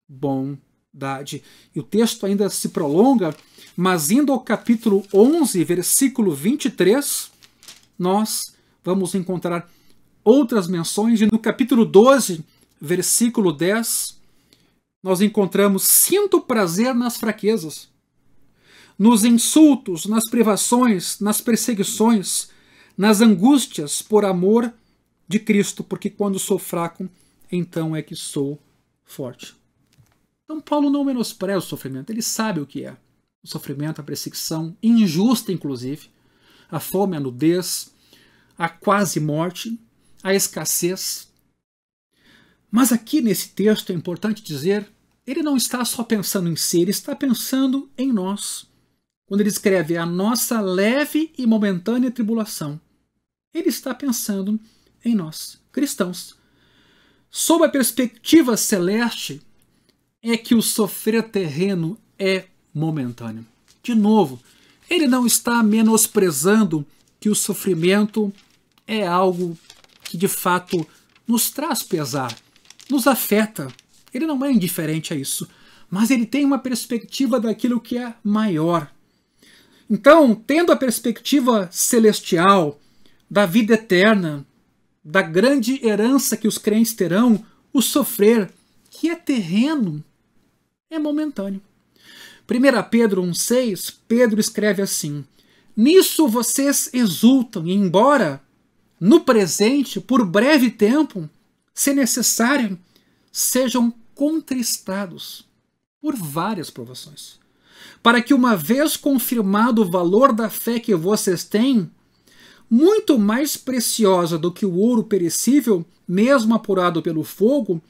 A: bondade. E o texto ainda se prolonga, mas indo ao capítulo 11, versículo 23, nós vamos encontrar outras menções. E no capítulo 12, versículo 10, nós encontramos: sinto prazer nas fraquezas, nos insultos, nas privações, nas perseguições, nas angústias por amor de Cristo, porque quando sou fraco, então é que sou forte. Então Paulo não menospreza o sofrimento, ele sabe o que é o sofrimento, a perseguição injusta, inclusive, a fome, a nudez, a quase morte, a escassez. Mas aqui nesse texto é importante dizer, ele não está só pensando em si, ele está pensando em nós. Quando ele escreve a nossa leve e momentânea tribulação, ele está pensando em nós, cristãos. Sob a perspectiva celeste, é que o sofrer terreno é momentâneo. De novo, ele não está menosprezando que o sofrimento é algo que de fato nos traz pesar, nos afeta. Ele não é indiferente a isso, mas ele tem uma perspectiva daquilo que é maior. Então, tendo a perspectiva celestial, da vida eterna, da grande herança que os crentes terão, o sofrer, que é terreno, é momentâneo. 1 Pedro 1,6, Pedro escreve assim: nisso vocês exultam, e embora no presente, por breve tempo, se necessário, sejam contristados por várias provações, para que, uma vez confirmado o valor da fé que vocês têm, muito mais preciosa do que o ouro perecível, mesmo apurado pelo fogo,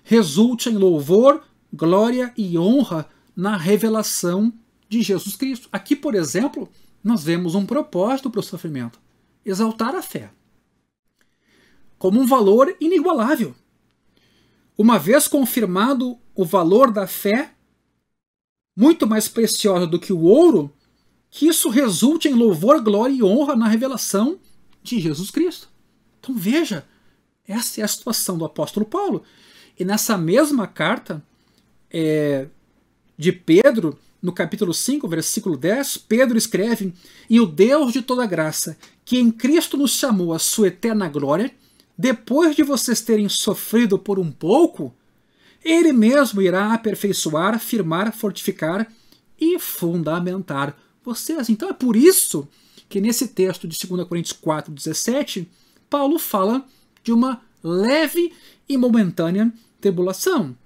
A: resulte em louvor, glória e honra na revelação de Jesus Cristo. Aqui, por exemplo, nós vemos um propósito para o sofrimento: exaltar a fé como um valor inigualável. Uma vez confirmado o valor da fé, muito mais preciosa do que o ouro, que isso resulte em louvor, glória e honra na revelação de Jesus Cristo. Então veja, essa é a situação do apóstolo Paulo. E nessa mesma carta de Pedro, no capítulo 5, versículo 10, Pedro escreve: e o Deus de toda graça, que em Cristo nos chamou à sua eterna glória, depois de vocês terem sofrido por um pouco, ele mesmo irá aperfeiçoar, firmar, fortificar e fundamentar vocês. Então é por isso que nesse texto de 2 Coríntios 4,17, Paulo fala de uma leve e momentânea tribulação.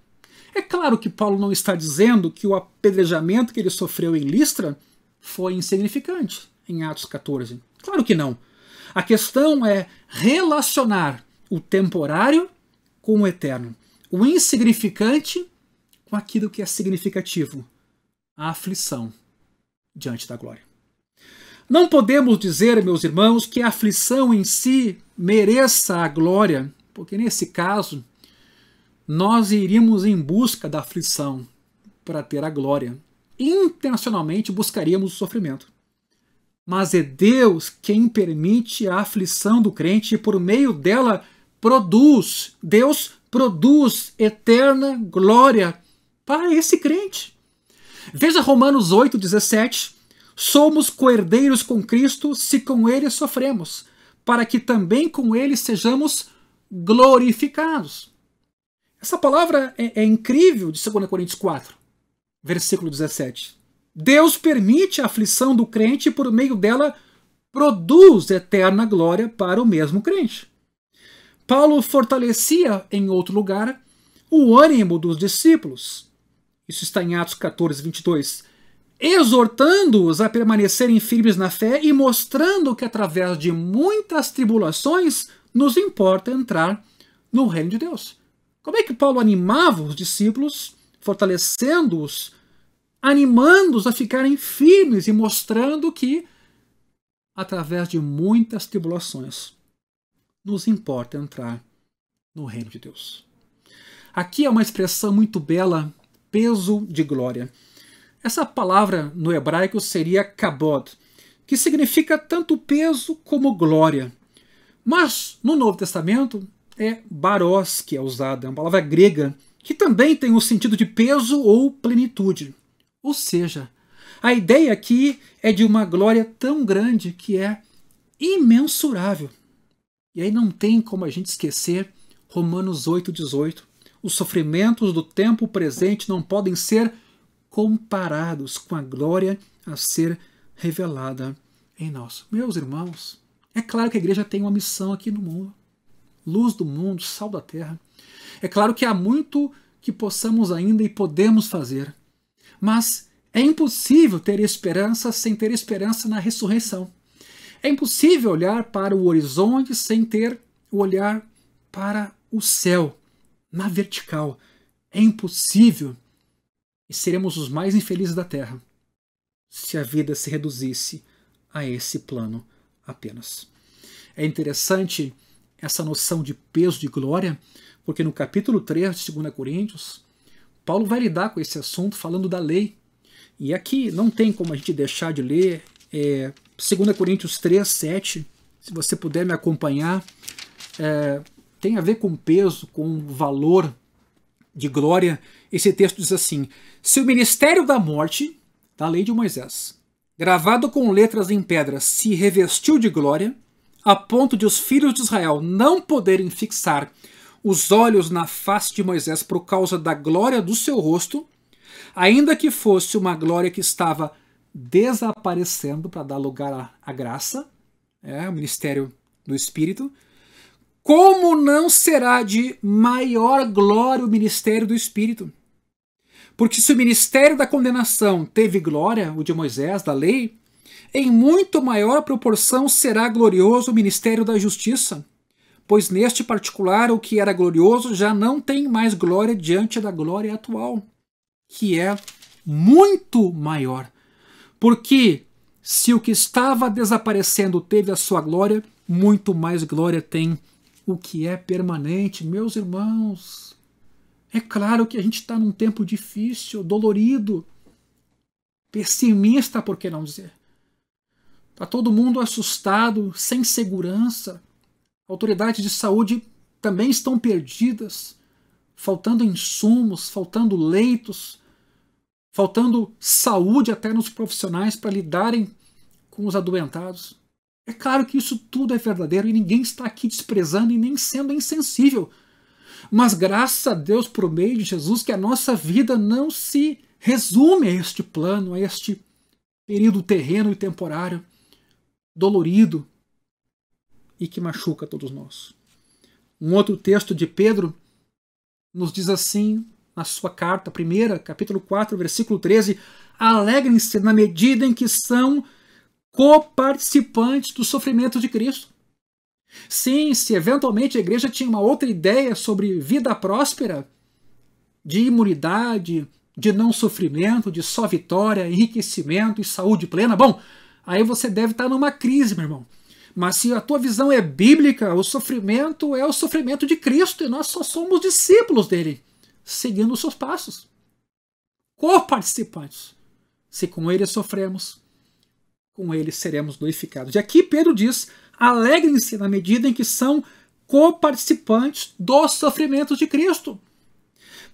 A: É claro que Paulo não está dizendo que o apedrejamento que ele sofreu em Listra foi insignificante, em Atos 14. Claro que não. A questão é relacionar o temporário com o eterno, o insignificante com aquilo que é significativo, a aflição diante da glória. Não podemos dizer, meus irmãos, que a aflição em si mereça a glória, porque nesse caso nós iríamos em busca da aflição para ter a glória. Intencionalmente buscaríamos o sofrimento. Mas é Deus quem permite a aflição do crente e por meio dela Deus produz eterna glória para esse crente. Veja Romanos 8,17. Somos coerdeiros com Cristo se com ele sofremos, para que também com ele sejamos glorificados. Essa palavra é incrível de 2 Coríntios 4, versículo 17. Deus permite a aflição do crente e por meio dela produz eterna glória para o mesmo crente. Paulo fortalecia em outro lugar o ânimo dos discípulos. Isso está em Atos 14, 22. Exortando-os a permanecerem firmes na fé e mostrando que através de muitas tribulações nos importa entrar no reino de Deus. Como é que Paulo animava os discípulos, fortalecendo-os, animando-os a ficarem firmes e mostrando que, através de muitas tribulações, nos importa entrar no reino de Deus. Aqui é uma expressão muito bela, peso de glória. Essa palavra no hebraico seria kabod, que significa tanto peso como glória. Mas no Novo Testamento é baros que é usada, é uma palavra grega, que também tem o sentido de peso ou plenitude. Ou seja, a ideia aqui é de uma glória tão grande que é imensurável. E aí não tem como a gente esquecer Romanos 8,18. Os sofrimentos do tempo presente não podem ser comparados com a glória a ser revelada em nós. Meus irmãos, é claro que a igreja tem uma missão aqui no mundo. Luz do mundo, sal da terra. É claro que há muito que possamos ainda e podemos fazer. Mas é impossível ter esperança sem ter esperança na ressurreição. É impossível olhar para o horizonte sem ter o olhar para o céu, na vertical. É impossível. E seremos os mais infelizes da terra se a vida se reduzisse a esse plano apenas. É interessante essa noção de peso de glória, porque no capítulo 3 de 2 Coríntios, Paulo vai lidar com esse assunto falando da lei. E aqui não tem como a gente deixar de ler 2 Coríntios 3, 7, se você puder me acompanhar, tem a ver com peso, com valor de glória. Esse texto diz assim: se o ministério da morte, da lei de Moisés, gravado com letras em pedra, se revestiu de glória, a ponto de os filhos de Israel não poderem fixar os olhos na face de Moisés por causa da glória do seu rosto, ainda que fosse uma glória que estava desaparecendo para dar lugar à graça, o ministério do Espírito, como não será de maior glória o ministério do Espírito? Porque se o ministério da condenação teve glória, o de Moisés, da lei, em muito maior proporção será glorioso o ministério da justiça, pois neste particular o que era glorioso já não tem mais glória diante da glória atual, que é muito maior. Porque se o que estava desaparecendo teve a sua glória, muito mais glória tem o que é permanente. Meus irmãos, é claro que a gente está num tempo difícil, dolorido, pessimista, por que não dizer? Está todo mundo assustado, sem segurança. Autoridades de saúde também estão perdidas, faltando insumos, faltando leitos, faltando saúde até nos profissionais para lidarem com os adoentados. É claro que isso tudo é verdadeiro e ninguém está aqui desprezando e nem sendo insensível. Mas graças a Deus por meio de Jesus que a nossa vida não se resume a este plano, a este período terreno e temporário, dolorido e que machuca todos nós. Um outro texto de Pedro nos diz assim, na sua carta, 1, capítulo 4, versículo 13, alegrem-se na medida em que são coparticipantes do sofrimento de Cristo. Sim, se eventualmente a igreja tinha uma outra ideia sobre vida próspera, de imunidade, de não sofrimento, de só vitória, enriquecimento e saúde plena, bom, aí você deve estar numa crise, meu irmão. Mas se a tua visão é bíblica, o sofrimento é o sofrimento de Cristo e nós só somos discípulos dele, seguindo os seus passos. Coparticipantes. Se com ele sofremos, com ele seremos glorificados. E aqui Pedro diz, alegrem-se na medida em que são coparticipantes dos sofrimentos de Cristo,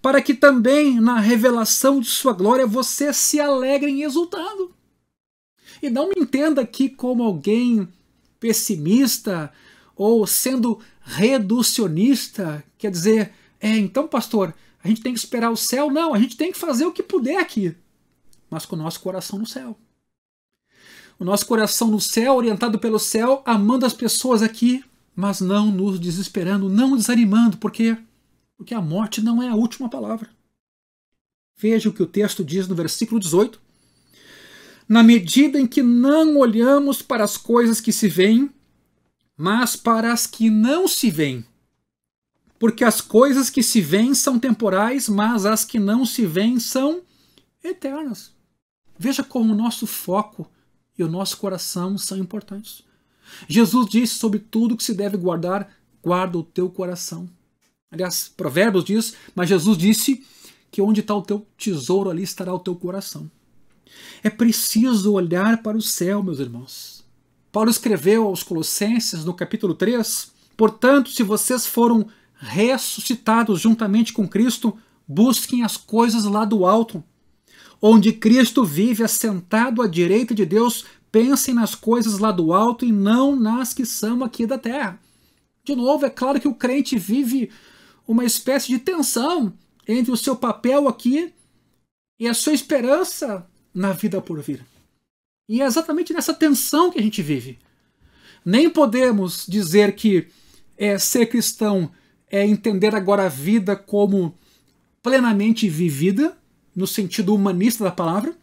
A: para que também na revelação de sua glória vocês se alegrem exultando. E não me entenda aqui como alguém pessimista ou sendo reducionista, quer dizer, então pastor, a gente tem que esperar o céu? Não, a gente tem que fazer o que puder aqui, mas com o nosso coração no céu. O nosso coração no céu, orientado pelo céu, amando as pessoas aqui, mas não nos desesperando, não desanimando, porque a morte não é a última palavra. Veja o que o texto diz no versículo 18. Na medida em que não olhamos para as coisas que se veem, mas para as que não se veem. Porque as coisas que se veem são temporais, mas as que não se veem são eternas. Veja como o nosso foco e o nosso coração são importantes. Jesus disse sobre tudo que se deve guardar, guarda o teu coração. Aliás, Provérbios diz, mas Jesus disse que onde está o teu tesouro, ali estará o teu coração. É preciso olhar para o céu, meus irmãos. Paulo escreveu aos Colossenses, no capítulo 3, portanto, se vocês foram ressuscitados juntamente com Cristo, busquem as coisas lá do alto, onde Cristo vive assentado à direita de Deus, pensem nas coisas lá do alto e não nas que são aqui da terra. De novo, é claro que o crente vive uma espécie de tensão entre o seu papel aqui e a sua esperança na vida por vir. E é exatamente nessa tensão que a gente vive. Nem podemos dizer que ser cristão é entender agora a vida como plenamente vivida, no sentido humanista da palavra,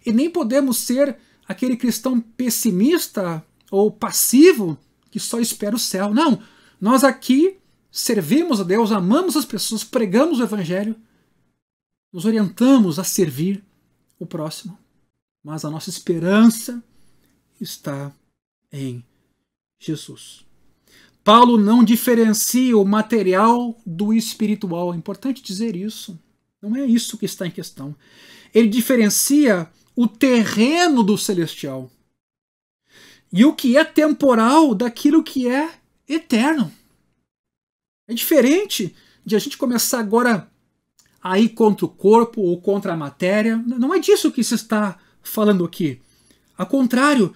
A: e nem podemos ser aquele cristão pessimista ou passivo que só espera o céu. Não, nós aqui servimos a Deus, amamos as pessoas, pregamos o Evangelho, nos orientamos a servir o próximo, mas a nossa esperança está em Jesus. Paulo não diferencia o material do espiritual, é importante dizer isso. Não é isso que está em questão. Ele diferencia o terreno do celestial e o que é temporal daquilo que é eterno. É diferente de a gente começar agora a ir contra o corpo ou contra a matéria. Não é disso que se está falando aqui. Ao contrário,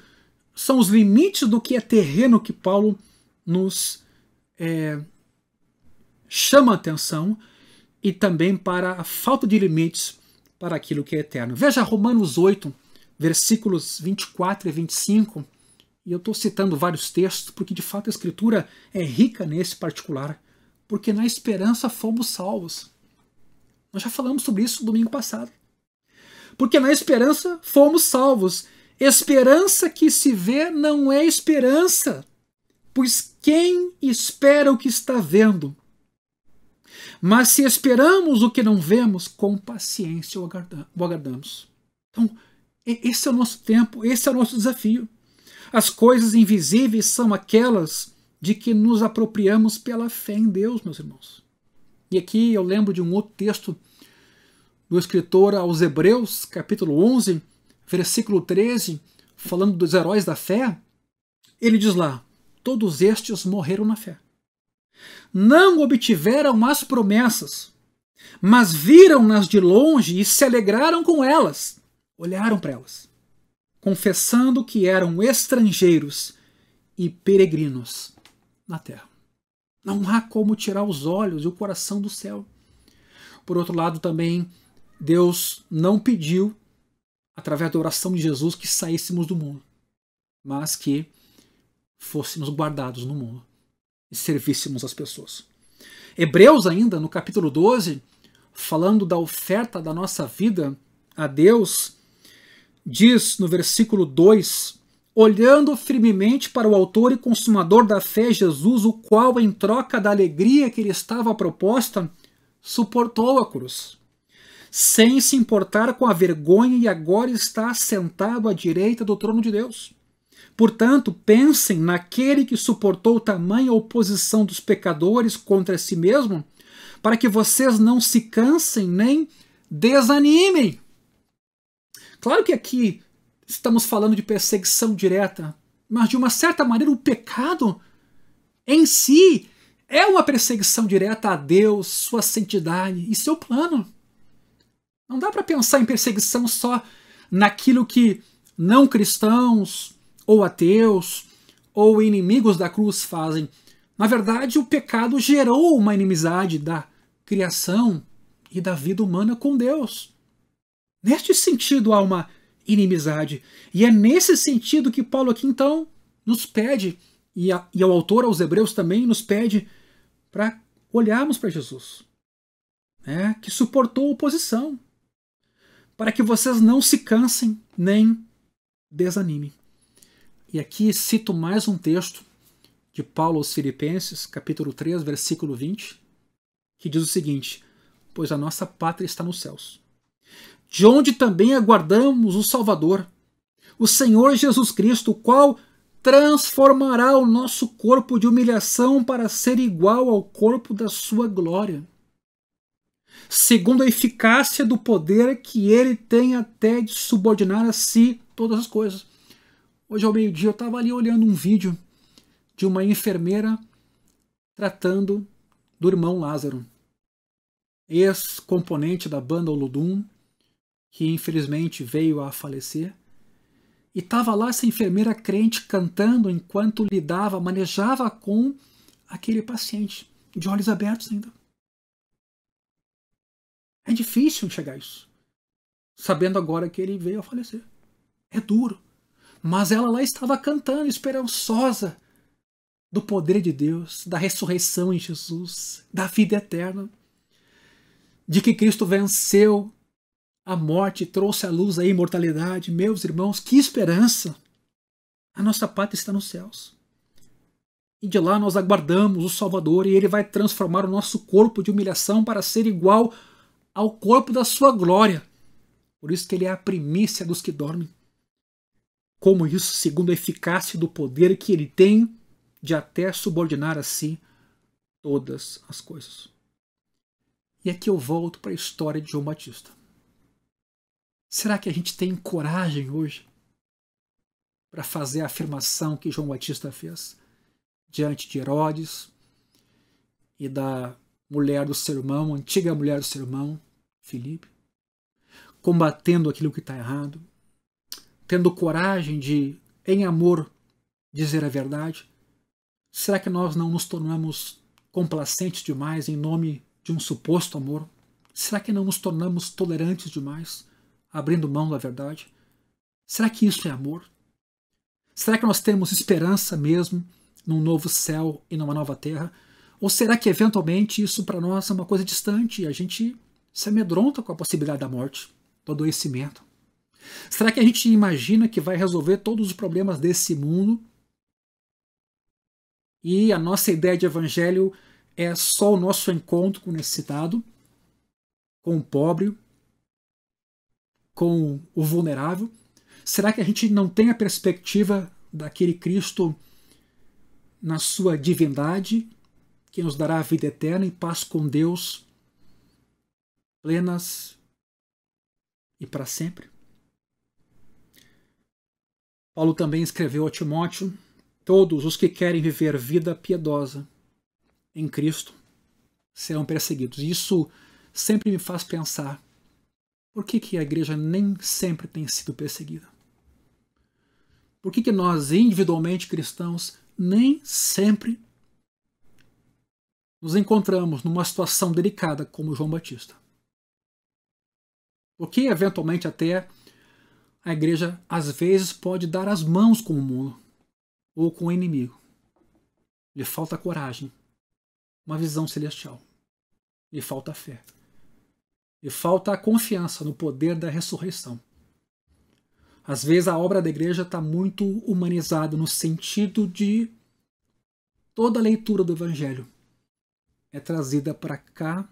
A: são os limites do que é terreno que Paulo nos chama a atenção, e também para a falta de limites para aquilo que é eterno. Veja Romanos 8, versículos 24 e 25, e eu estou citando vários textos, porque de fato a Escritura é rica nesse particular, porque na esperança fomos salvos. Nós já falamos sobre isso domingo passado. Porque na esperança fomos salvos. Esperança que se vê não é esperança, pois quem espera o que está vendo? Mas se esperamos o que não vemos, com paciência o aguardamos. Então, esse é o nosso tempo, esse é o nosso desafio. As coisas invisíveis são aquelas de que nos apropriamos pela fé em Deus, meus irmãos. E aqui eu lembro de um outro texto do escritor aos Hebreus, capítulo 11, versículo 13, falando dos heróis da fé. Ele diz lá, todos estes morreram na fé. Não obtiveram as promessas, mas viram-nas de longe e se alegraram com elas. Olharam para elas, confessando que eram estrangeiros e peregrinos na terra. Não há como tirar os olhos e o coração do céu. Por outro lado, também Deus não pediu, através da oração de Jesus, que saíssemos do mundo, mas que fôssemos guardados no mundo e servíssemos as pessoas. Hebreus ainda, no capítulo 12, falando da oferta da nossa vida a Deus, diz no versículo 2, olhando firmemente para o autor e consumador da fé, Jesus, o qual, em troca da alegria que lhe estava proposta, suportou a cruz, sem se importar com a vergonha, e agora está sentado à direita do trono de Deus. Portanto, pensem naquele que suportou tamanha oposição dos pecadores contra si mesmo, para que vocês não se cansem nem desanimem. Claro que aqui estamos falando de perseguição direta, mas de uma certa maneira o pecado em si é uma perseguição direta a Deus, sua santidade e seu plano. Não dá para pensar em perseguição só naquilo que não cristãos, ou ateus, ou inimigos da cruz fazem. Na verdade, o pecado gerou uma inimizade da criação e da vida humana com Deus. Neste sentido há uma inimizade. E é nesse sentido que Paulo aqui então nos pede, e o autor aos Hebreus também nos pede, para olharmos para Jesus, que suportou oposição, para que vocês não se cansem nem desanimem. E aqui cito mais um texto de Paulo aos Filipenses, capítulo 3, versículo 20, que diz o seguinte: pois a nossa pátria está nos céus, de onde também aguardamos o Salvador, o Senhor Jesus Cristo, o qual transformará o nosso corpo de humilhação para ser igual ao corpo da sua glória, segundo a eficácia do poder que ele tem até de subordinar a si todas as coisas. Hoje ao meio-dia eu estava ali olhando um vídeo de uma enfermeira tratando do irmão Lázaro, ex-componente da banda Olodum, que infelizmente veio a falecer. E estava lá essa enfermeira crente cantando enquanto lidava, manejava com aquele paciente, de olhos abertos ainda. É difícil enxergar isso, sabendo agora que ele veio a falecer. É duro. Mas ela lá estava cantando, esperançosa do poder de Deus, da ressurreição em Jesus, da vida eterna, de que Cristo venceu a morte, trouxe à luz a imortalidade. Meus irmãos, que esperança! A nossa pátria está nos céus. E de lá nós aguardamos o Salvador, e ele vai transformar o nosso corpo de humilhação para ser igual ao corpo da sua glória. Por isso que ele é a primícia dos que dormem. Como isso? Segundo a eficácia do poder que ele tem de até subordinar a si todas as coisas. E aqui eu volto para a história de João Batista. Será que a gente tem coragem hoje para fazer a afirmação que João Batista fez diante de Herodes e da mulher do seu irmão, antiga mulher do seu irmão, Filipe, combatendo aquilo que está errado, tendo coragem de, em amor, dizer a verdade? Será que nós não nos tornamos complacentes demais em nome de um suposto amor? Será que não nos tornamos tolerantes demais, abrindo mão da verdade? Será que isso é amor? Será que nós temos esperança mesmo num novo céu e numa nova terra? Ou será que eventualmente isso para nós é uma coisa distante e a gente se amedronta com a possibilidade da morte, do adoecimento? Será que a gente imagina que vai resolver todos os problemas desse mundo e a nossa ideia de evangelho é só o nosso encontro com o necessitado, com o pobre, com o vulnerável? Será que a gente não tem a perspectiva daquele Cristo na sua divindade, que nos dará a vida eterna e paz com Deus plenas e para sempre? Paulo também escreveu a Timóteo: todos os que querem viver vida piedosa em Cristo serão perseguidos. Isso sempre me faz pensar: por que a igreja nem sempre tem sido perseguida? Por que nós, individualmente cristãos, nem sempre nos encontramos numa situação delicada como João Batista? Porque, eventualmente, até a igreja, às vezes, pode dar as mãos com o mundo ou com o inimigo. Lhe falta coragem, uma visão celestial. Lhe falta fé. Lhe falta a confiança no poder da ressurreição. Às vezes a obra da igreja está muito humanizada no sentido de toda a leitura do Evangelho é trazida para cá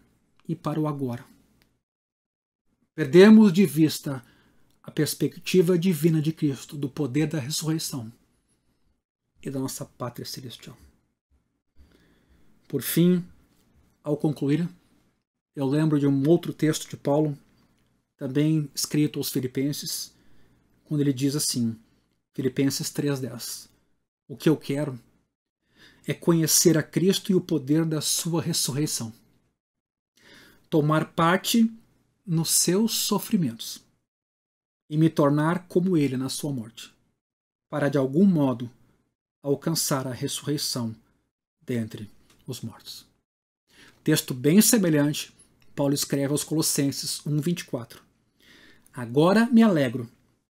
A: e para o agora. Perdemos de vista a perspectiva divina de Cristo, do poder da ressurreição e da nossa pátria celestial. Por fim, ao concluir, eu lembro de um outro texto de Paulo, também escrito aos Filipenses, quando ele diz assim, Filipenses 3:10, o que eu quero é conhecer a Cristo e o poder da sua ressurreição, tomar parte nos seus sofrimentos e me tornar como ele na sua morte, para de algum modo alcançar a ressurreição dentre os mortos. Texto bem semelhante, Paulo escreve aos Colossenses 1:24. Agora me alegro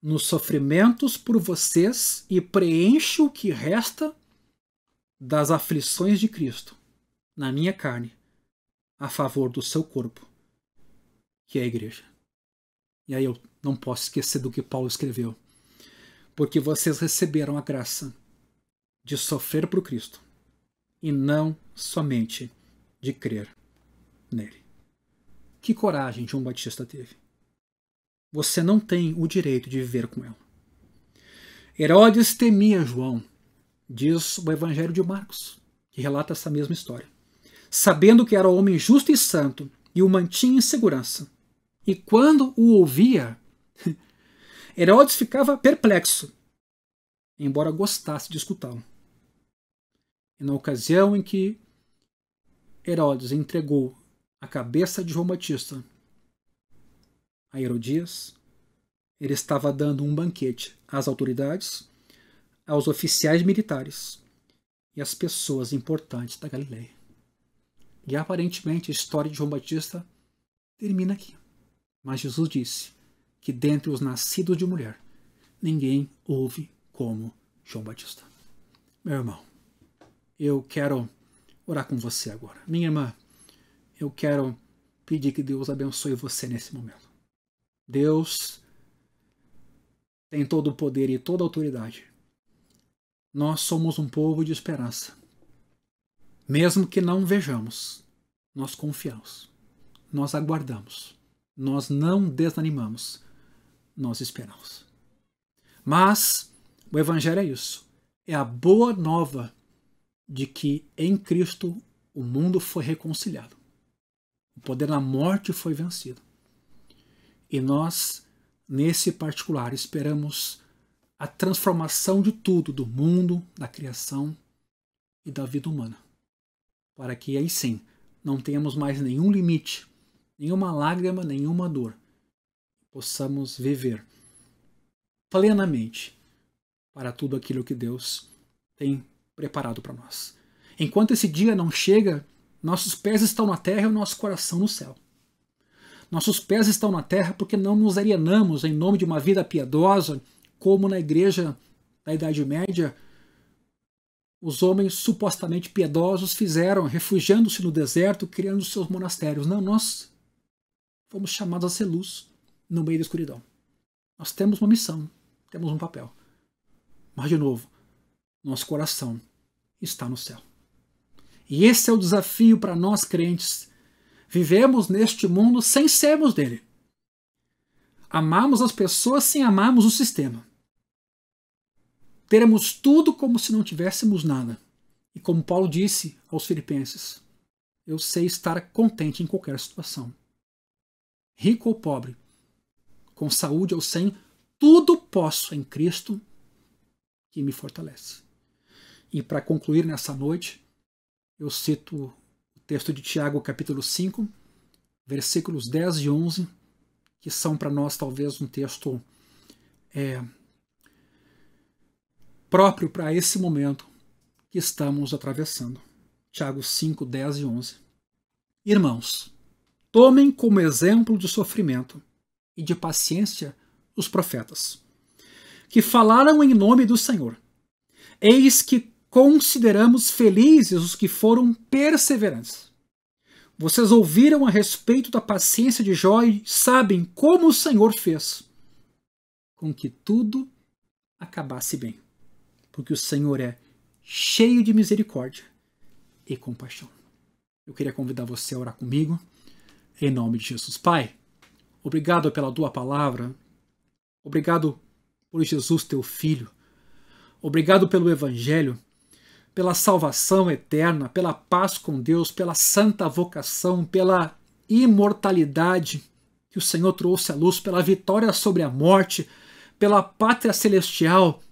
A: nos sofrimentos por vocês e preencho o que resta das aflições de Cristo na minha carne, a favor do seu corpo, que é a igreja. E aí eu não posso esquecer do que Paulo escreveu. Porque vocês receberam a graça de sofrer por Cristo e não somente de crer nele. Que coragem João Batista teve. Você não tem o direito de viver com ela. Herodes temia João, diz o Evangelho de Marcos, que relata essa mesma história, sabendo que era homem justo e santo e o mantinha em segurança. E quando o ouvia, Herodes ficava perplexo, embora gostasse de escutá-lo. E na ocasião em que Herodes entregou a cabeça de João Batista a Herodias, ele estava dando um banquete às autoridades, aos oficiais militares e às pessoas importantes da Galileia. E aparentemente a história de João Batista termina aqui. Mas Jesus disse que dentre os nascidos de mulher, ninguém houve como João Batista. Meu irmão, eu quero orar com você agora. Minha irmã, eu quero pedir que Deus abençoe você nesse momento. Deus tem todo o poder e toda a autoridade. Nós somos um povo de esperança. Mesmo que não vejamos, nós confiamos, nós aguardamos, nós não desanimamos, nós esperamos. Mas o Evangelho é isso. É a boa nova de que em Cristo o mundo foi reconciliado. O poder da morte foi vencido. E nós, nesse particular, esperamos a transformação de tudo, do mundo, da criação e da vida humana. Para que aí sim, não tenhamos mais nenhum limite, nenhuma lágrima, nenhuma dor. Possamos viver plenamente para tudo aquilo que Deus tem preparado para nós. Enquanto esse dia não chega, nossos pés estão na terra e o nosso coração no céu. Nossos pés estão na terra porque não nos alienamos em nome de uma vida piedosa, como na igreja da Idade Média os homens supostamente piedosos fizeram, refugiando-se no deserto, criando seus monastérios. Não, nós fomos chamados a ser luz no meio da escuridão. Nós temos uma missão, temos um papel. Mas, de novo, nosso coração está no céu. E esse é o desafio para nós crentes. Vivemos neste mundo sem sermos dele. Amamos as pessoas sem amarmos o sistema. Teremos tudo como se não tivéssemos nada. E como Paulo disse aos Filipenses, eu sei estar contente em qualquer situação. Rico ou pobre, com saúde ou sem, tudo posso em Cristo que me fortalece. E para concluir nessa noite, eu cito o texto de Tiago, capítulo 5, versículos 10 e 11, que são para nós talvez um texto próprio para esse momento que estamos atravessando. Tiago 5, 10 e 11. Irmãos, tomem como exemplo de sofrimento e de paciência os profetas, que falaram em nome do Senhor. Eis que consideramos felizes os que foram perseverantes. Vocês ouviram a respeito da paciência de Jó e sabem como o Senhor fez com que tudo acabasse bem, porque o Senhor é cheio de misericórdia e compaixão. Eu queria convidar você a orar comigo, em nome de Jesus. Pai, obrigado pela tua palavra, obrigado por Jesus, teu Filho, obrigado pelo Evangelho, pela salvação eterna, pela paz com Deus, pela santa vocação, pela imortalidade que o Senhor trouxe à luz, pela vitória sobre a morte, pela pátria celestial,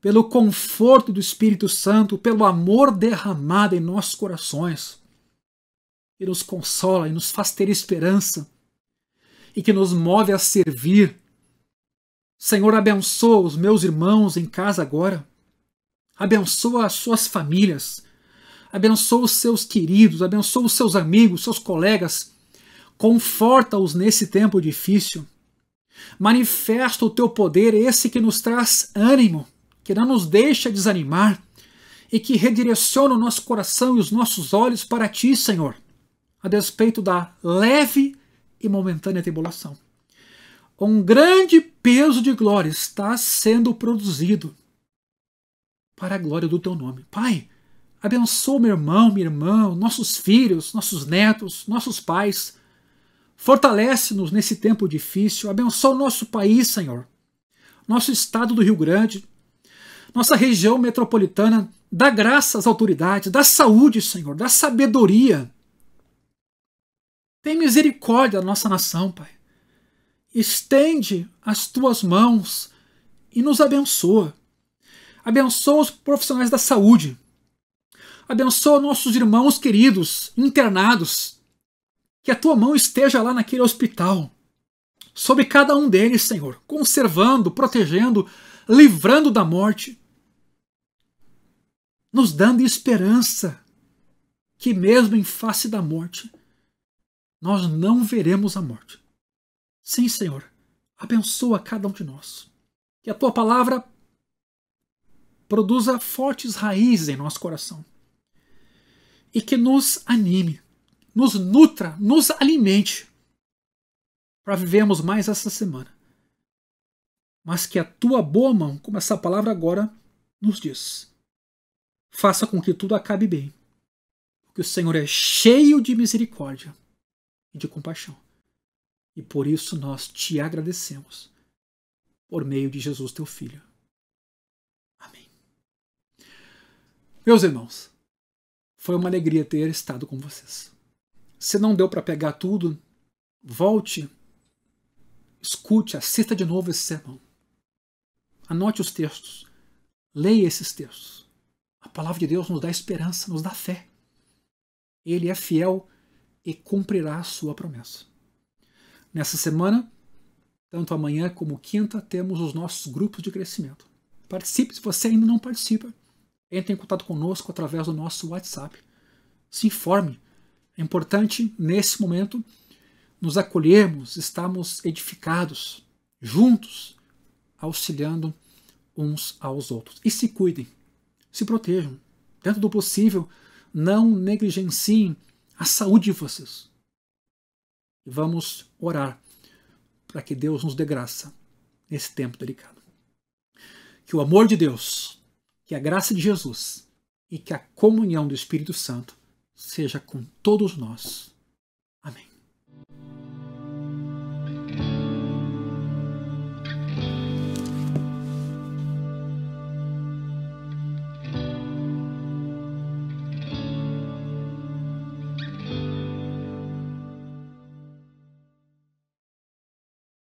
A: pelo conforto do Espírito Santo, pelo amor derramado em nossos corações, que nos consola e nos faz ter esperança e que nos move a servir. Senhor, abençoa os meus irmãos em casa agora, abençoa as suas famílias, abençoa os seus queridos, abençoa os seus amigos, seus colegas, conforta-os nesse tempo difícil. Manifesta o teu poder, esse que nos traz ânimo, que não nos deixa desanimar e que redireciona o nosso coração e os nossos olhos para ti, Senhor, a despeito da leve e momentânea tribulação. Um grande peso de glória está sendo produzido para a glória do teu nome. Pai, abençoa meu irmão, minha irmã, nossos filhos, nossos netos, nossos pais. Fortalece-nos nesse tempo difícil. Abençoa o nosso país, Senhor. Nosso estado do Rio Grande. Nossa região metropolitana. Dá graça às autoridades. Dá saúde, Senhor. Dá sabedoria. Tem misericórdia da nossa nação, Pai. Estende as tuas mãos e nos abençoa. Abençoa os profissionais da saúde. Abençoa nossos irmãos queridos, internados. Que a tua mão esteja lá naquele hospital, sobre cada um deles, Senhor, conservando, protegendo, livrando da morte, nos dando esperança que mesmo em face da morte, nós não veremos a morte. Sim, Senhor, abençoa cada um de nós. Que a tua palavra produza fortes raízes em nosso coração e que nos anime, nos nutra, nos alimente para vivermos mais essa semana. Mas que a tua boa mão, como essa palavra agora nos diz, faça com que tudo acabe bem. Porque o Senhor é cheio de misericórdia e de compaixão. E por isso nós te agradecemos por meio de Jesus, teu Filho. Amém. Meus irmãos, foi uma alegria ter estado com vocês. Se não deu para pegar tudo, volte, escute, assista de novo esse sermão. Anote os textos, leia esses textos. A palavra de Deus nos dá esperança, nos dá fé. Ele é fiel e cumprirá a sua promessa. Nessa semana, tanto amanhã como quinta, temos os nossos grupos de crescimento. Participe se você ainda não participa. Entre em contato conosco através do nosso WhatsApp. Se informe. É importante, nesse momento, nos acolhermos, estarmos edificados, juntos, auxiliando uns aos outros. E se cuidem, se protejam. Dentro do possível, não negligenciem a saúde de vocês. E vamos orar para que Deus nos dê graça nesse tempo delicado. Que o amor de Deus, que a graça de Jesus e que a comunhão do Espírito Santo seja com todos nós.